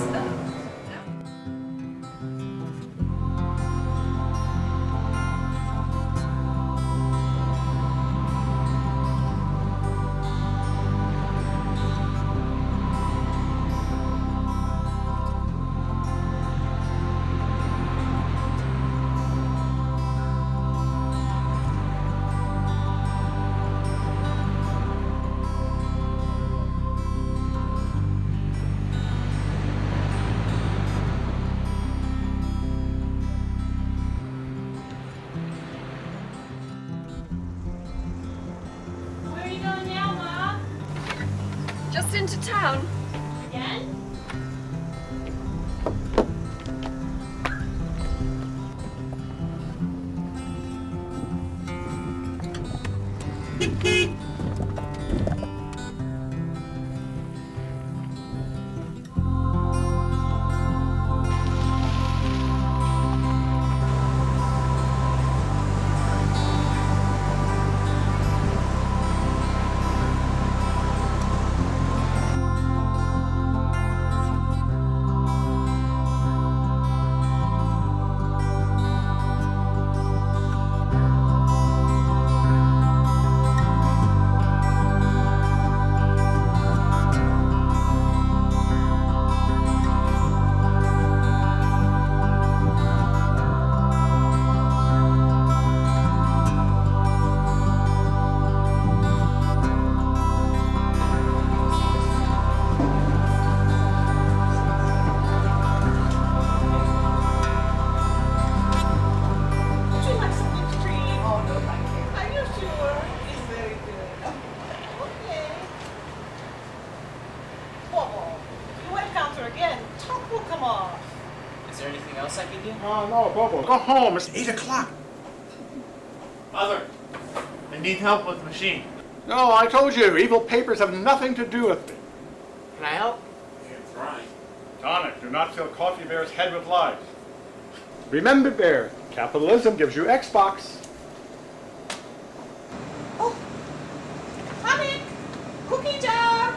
Just into town. Again? No, Bobo, go home. It's 8 o'clock. Mother, I need help with the machine. No, I told you, evil papers have nothing to do with me. Can I help? That's right. Tonic, do not fill Coffee Bear's head with lies. Remember, Bear, capitalism gives you Xbox. Coming! Cookie jar!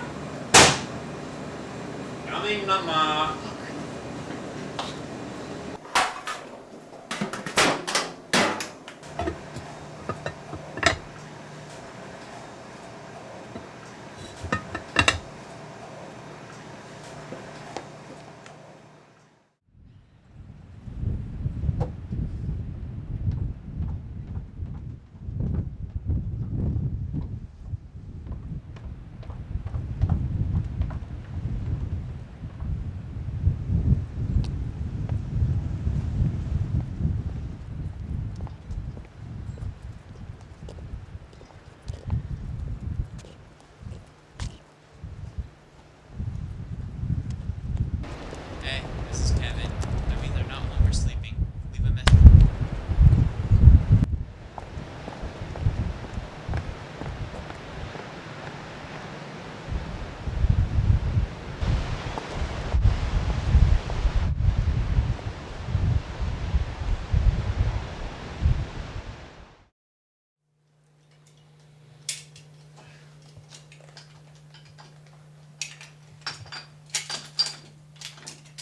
Coming, Mama.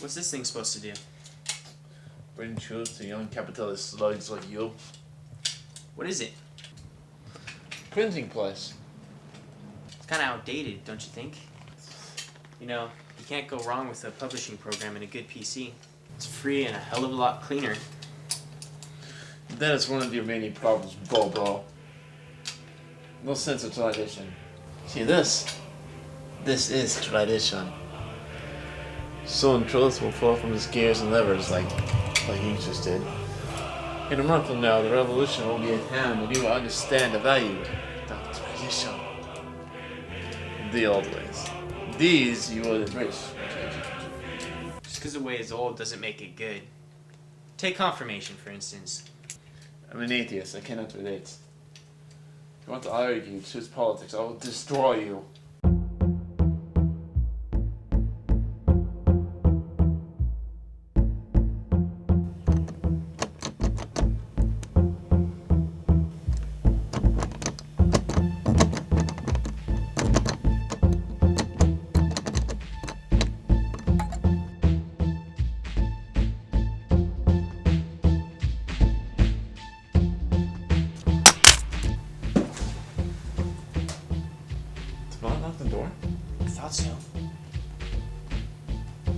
What's this thing supposed to do? Bring truth to young capitalist slugs like you. What is it? Printing press. It's kind of outdated, don't you think? You know, you can't go wrong with a publishing program and a good PC. It's free and a hell of a lot cleaner. That is one of your many problems, BoBo. No sense of tradition. See this? This is tradition. Soon truth will fall from his gears and levers like you just did. In a month from now, the revolution will be at hand and you will understand the value of tradition. The old ways. These you will embrace. Just because a way is old doesn't make it good. Take confirmation, for instance. I'm an atheist. I cannot relate. If you want to argue, choose politics. I will destroy you. Knock the door? I thought so.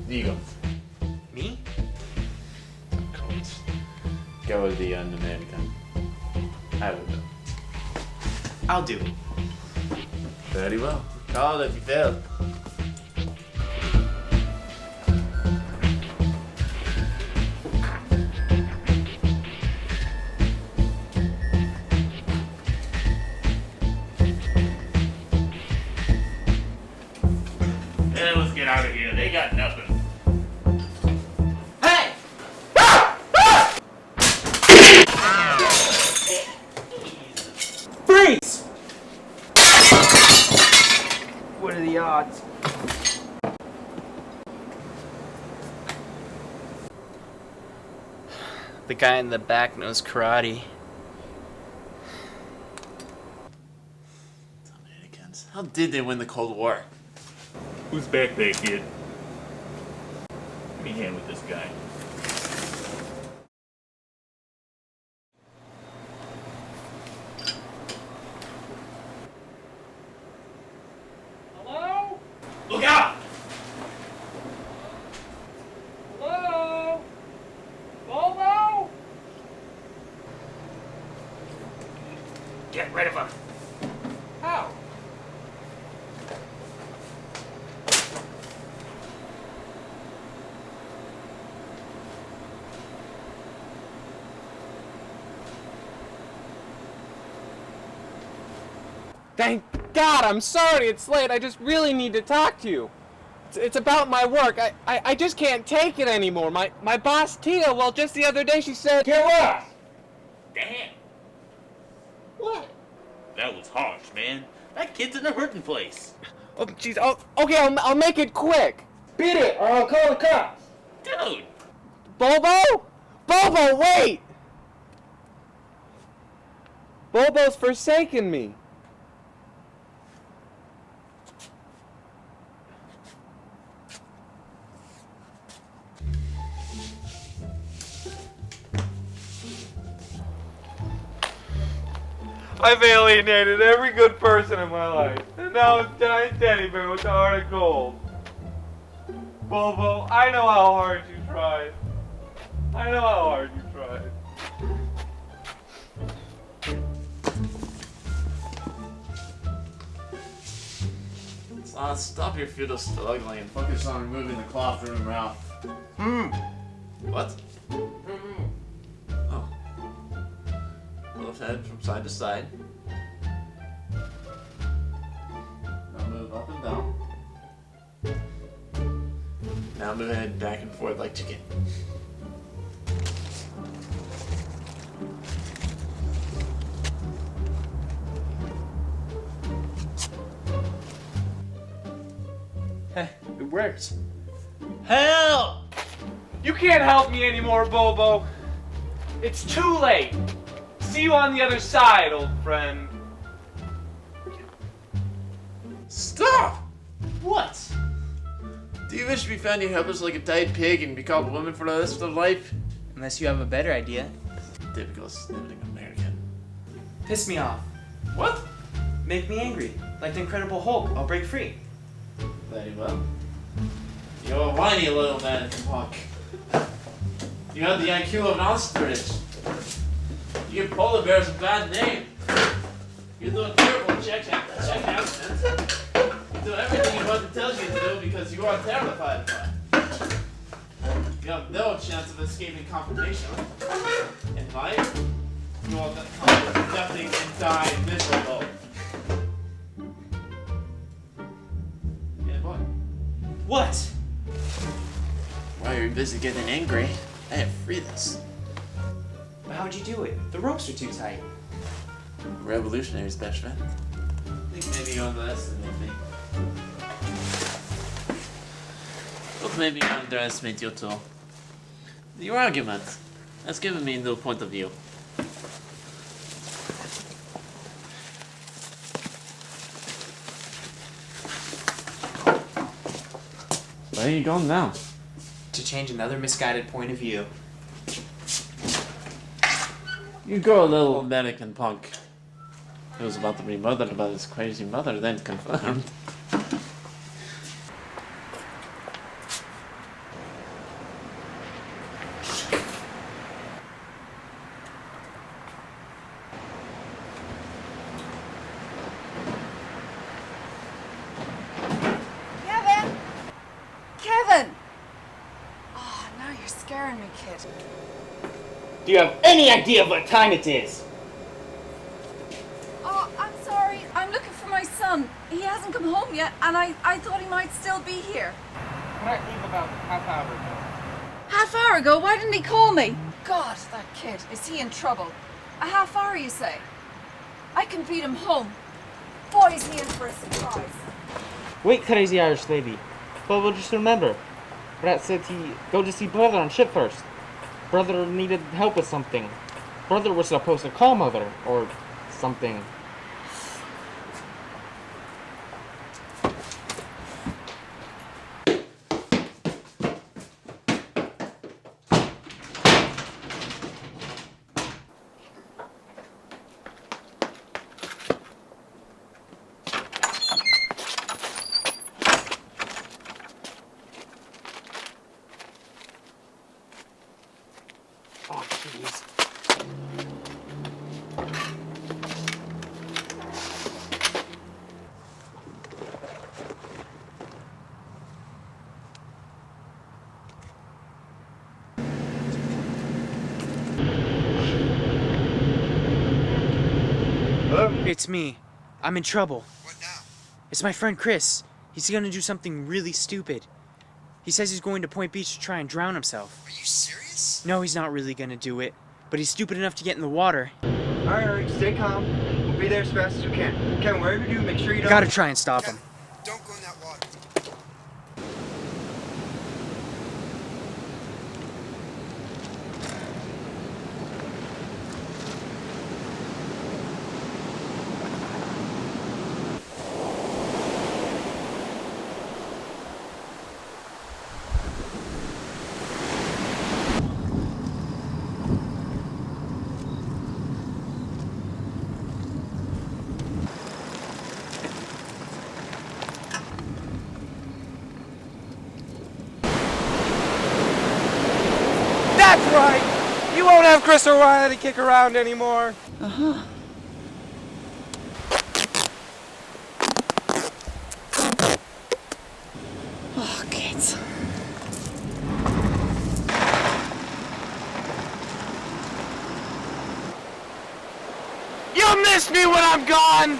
There you go. Me? Go with the un-American. I will do. I'll do it. Very well. Call if you fail. Let's get out of here. They got nothing. Hey! Freeze! What are the odds? The guy in the back knows karate. Americans. How did they win the Cold War? Who's back there, kid? Give me a hand with this guy. Hello? Look out! Hello? BoBo? Get rid of him. How? Thank God, I'm sorry it's late. I just really need to talk to you. It's about my work. I just can't take it anymore. My boss, Tia, well, just the other day she said... Get lost! Damn. What? That was harsh, man. That kid's in a hurting place. Oh, jeez. Oh, okay, I'll make it quick. Beat it, or I'll call the cops. Dude! BoBo? BoBo, wait! BoBo's forsaken me. I've alienated every good person in my life, and now it's giant teddy bear with the heart of gold. BoBo, I know how hard you tried. I know how hard you tried. Stop your futile struggling and focus on removing the cloth from your mouth. What? Oh. Move head from side to side. Now move up and down. Now move head back and forth like chicken. Hey, it works. Help! You can't help me anymore, BoBo. It's too late. See you on the other side, old friend. Stop! What? Do you wish to be found here helpless like a died pig and be called a woman for the rest of life? Unless you have a better idea. Typical sniveling American. Piss me off. What? Make me angry. Like the Incredible Hulk, I'll break free. Very well. You're a whiny little man at the park. You have the IQ of an ostrich. You give polar bears a bad name. You do a terrible check abstinence. You do everything your mother tells you to do because you are terrified of her. You have no chance of escaping confrontation. In life, you will definitely die miserable. Yeah, boy. What? While you're busy getting angry, I have freed us. But how'd you do it? The ropes are too tight. Revolutionary's best friend. I think maybe you underestimate me. But maybe you underestimate you too. Your argument has given me a new point of view. Where are you going now? To change another misguided point of view. You go a little American punk. He was about to be murdered by his crazy mother, then confirmed. Kevin! Kevin! Oh, now you're scaring me, kid. Do you have any idea of what time it is? Oh, I'm sorry. I'm looking for my son. He hasn't come home yet, and I thought he might still be here. When I leave about half hour ago. Half hour ago? Why didn't he call me? God, that kid. Is he in trouble? A half hour, you say? I can beat him home. Boy, is he in for a surprise. Wait, crazy Irish lady. But just remember, Brat said he go to see brother on ship first. Brother needed help with something. Brother was supposed to call mother, or something. Oh, jeez. Hello? It's me. I'm in trouble. What now? It's my friend Chris. He's gonna do something really stupid. He says he's going to Point Beach to try and drown himself. Are you serious? No, he's not really gonna do it, but he's stupid enough to get in the water. Alright, stay calm. We'll be there as fast as we can. Kevin, wherever you do, make sure you don't... Gotta try and stop him. Don't go in that water. That's right! You won't have Chris or Riley to kick around anymore. Uh-huh. Oh, kids. You'll miss me when I'm gone!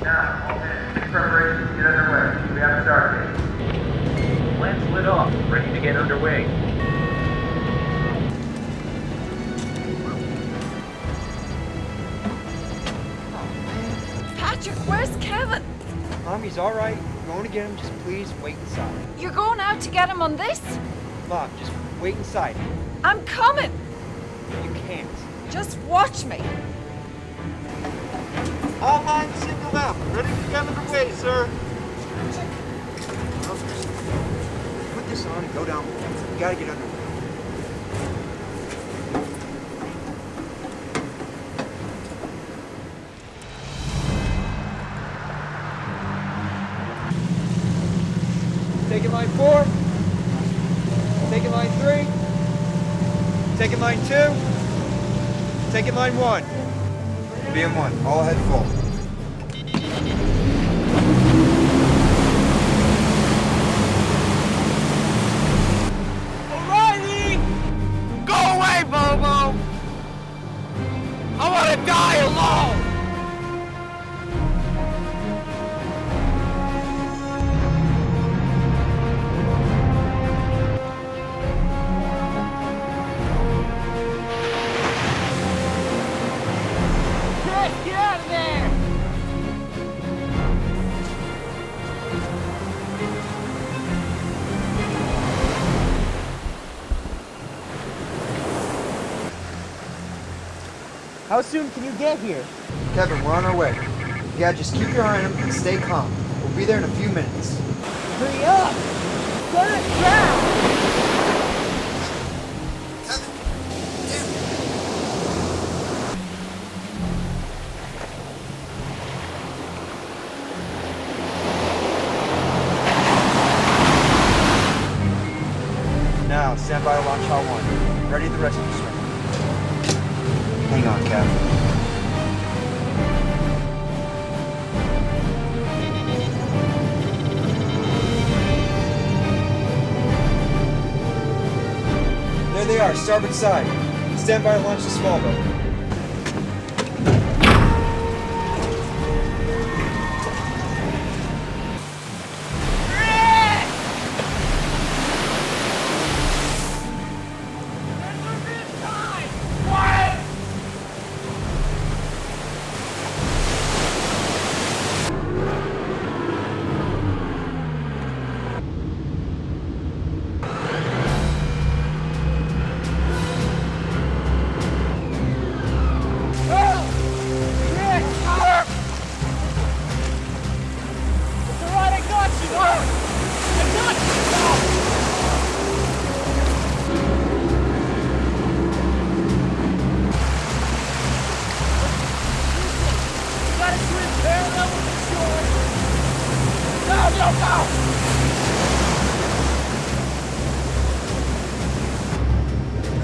Now, all hands, preparations to get underway. We have a start date. Plans lit off, ready to get underway. Harvey's all right. I'm going to get him. Just please wait inside. You're going out to get him on this? Mom, just wait inside. I'm coming. You can't. Just watch me. All lines signaled out. Ready to get underway, sir. Put this on and go down. You gotta get underway. Taking line 4. Taking line 3. Taking line 2. Taking line 1. BM1, all head full. O'Reilly! Go away, Bobo! I want to die alone! Get out of there! How soon can you get here? Kevin, we're on our way. Yeah, just keep your eye on him and stay calm. We'll be there in a few minutes. Hurry up! Good job! Now, stand by to launch Hall 1. Ready the rescue swing. Hang on, Cap. There they are, starboard side. Stand by to launch the small boat.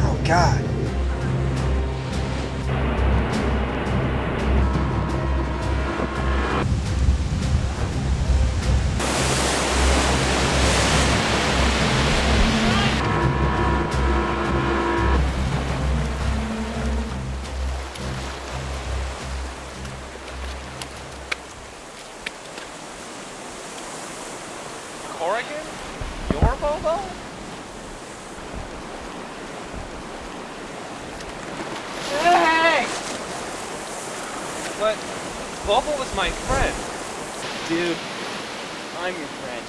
Oh, God. Corrigan? Your Bobo? Hey! But Bobo was my friend. Dude, I'm your friend.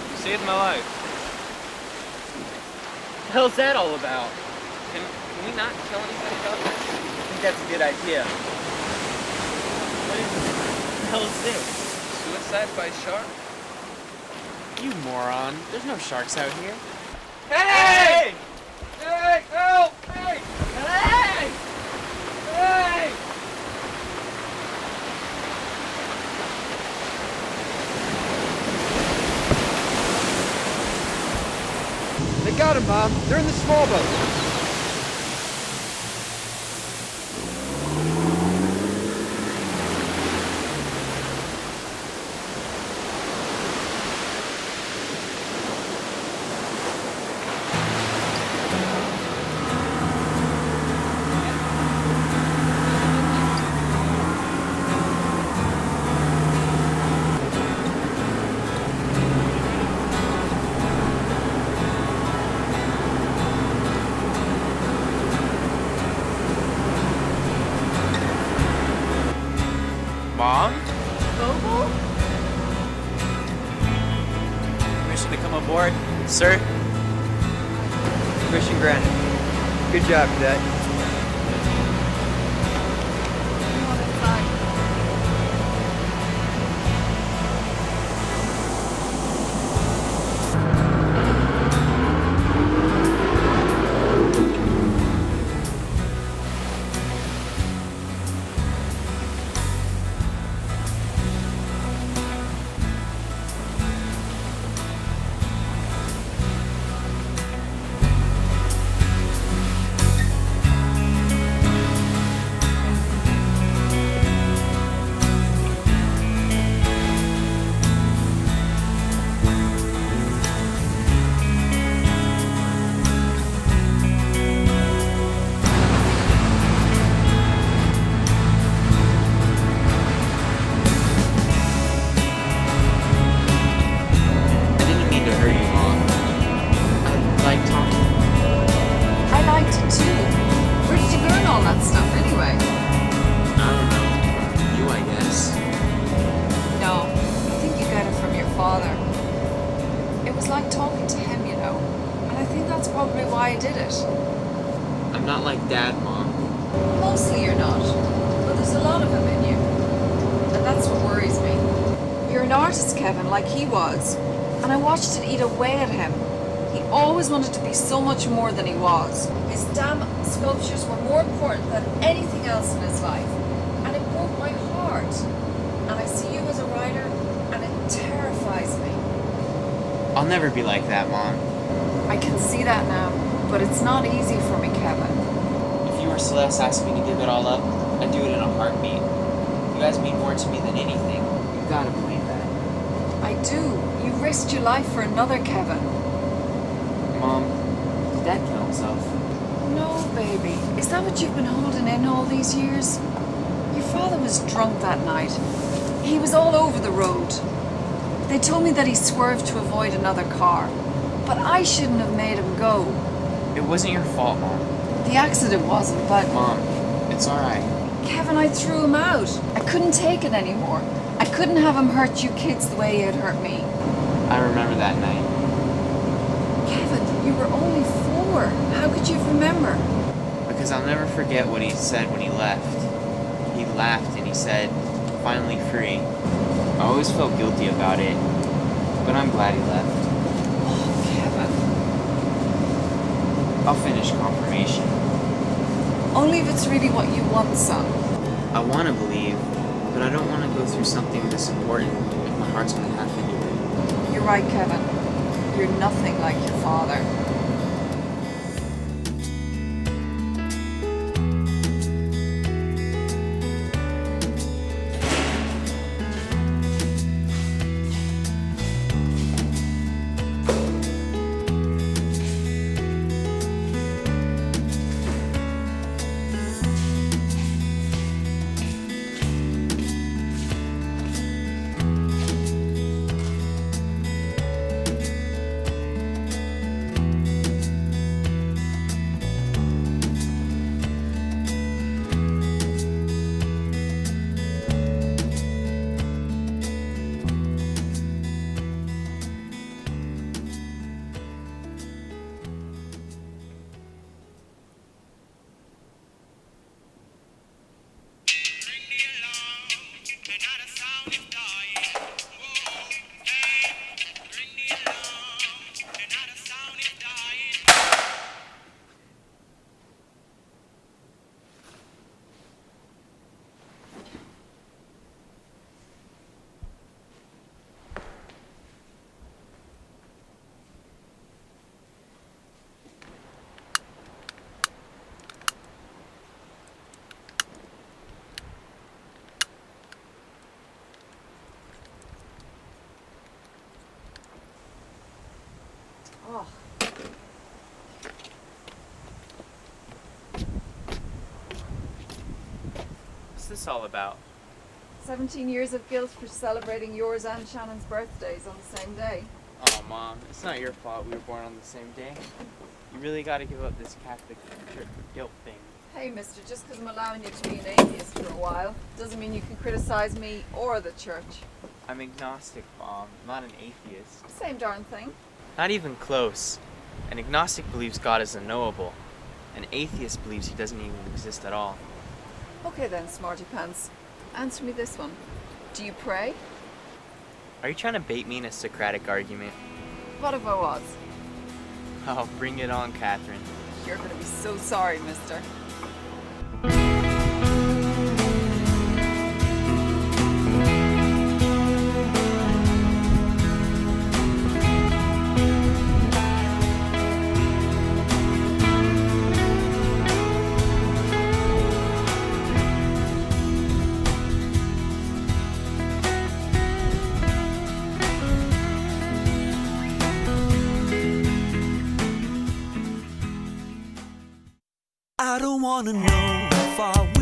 You saved my life. What the hell's that all about? Can we not kill anybody out there? I think that's a good idea. What the hell is this? Suicide by shark? You moron. There's no sharks out here. Hey! Hey! Help! Hey! Hey! Hey! They got him, Mom. They're in the small boat. Welcome aboard, sir. Mission granted. Good job, Cadet. I'm not like Dad, Mom. Mostly you're not, but there's a lot of him in you. And that's what worries me. You're an artist, Kevin, like he was. And I watched it eat away at him. He always wanted to be so much more than he was. His damn sculptures were more important than anything else in his life. And it broke my heart. And I see you as a writer, and it terrifies me. I'll never be like that, Mom. I can see that now, but it's not easy for me, Kevin. If you or Celeste asked me to give it all up, I'd do it in a heartbeat. You guys mean more to me than anything. You gotta believe that. I do. You risked your life for another, Kevin. Mom, did Dad kill himself? No, baby. Is that what you've been holding in all these years? Your father was drunk that night. He was all over the road. They told me that he swerved to avoid another car. But I shouldn't have made him go. It wasn't your fault, Mom. The accident wasn't, but... Mom, it's alright. Kevin, I threw him out. I couldn't take it anymore. I couldn't have him hurt you kids the way he had hurt me. I remember that night. Kevin, you were only 4. How could you remember? Because I'll never forget what he said when he left. He laughed and he said, "Finally free." I always felt guilty about it, but I'm glad he left. I'll finish confirmation. Only if it's really what you want, son. I want to believe, but I don't want to go through something this important if my heart's only half into it. You're right, Kevin. You're nothing like your father. Oh. What's this all about? 17 years of guilt for celebrating yours and Shannon's birthdays on the same day. Oh, Mom, it's not your fault we were born on the same day. You really gotta give up this Catholic Church guilt thing. Hey, mister, just because I'm allowing you to be an atheist for a while doesn't mean you can criticize me or the church. I'm agnostic, Mom, not an atheist. Same darn thing. Not even close. An agnostic believes God is unknowable. An atheist believes he doesn't even exist at all. Okay then, smarty pants. Answer me this one. Do you pray? Are you trying to bait me in a Socratic argument? What if I was? Oh, bring it on, Catherine. You're gonna be so sorry, mister. I don't wanna know how far we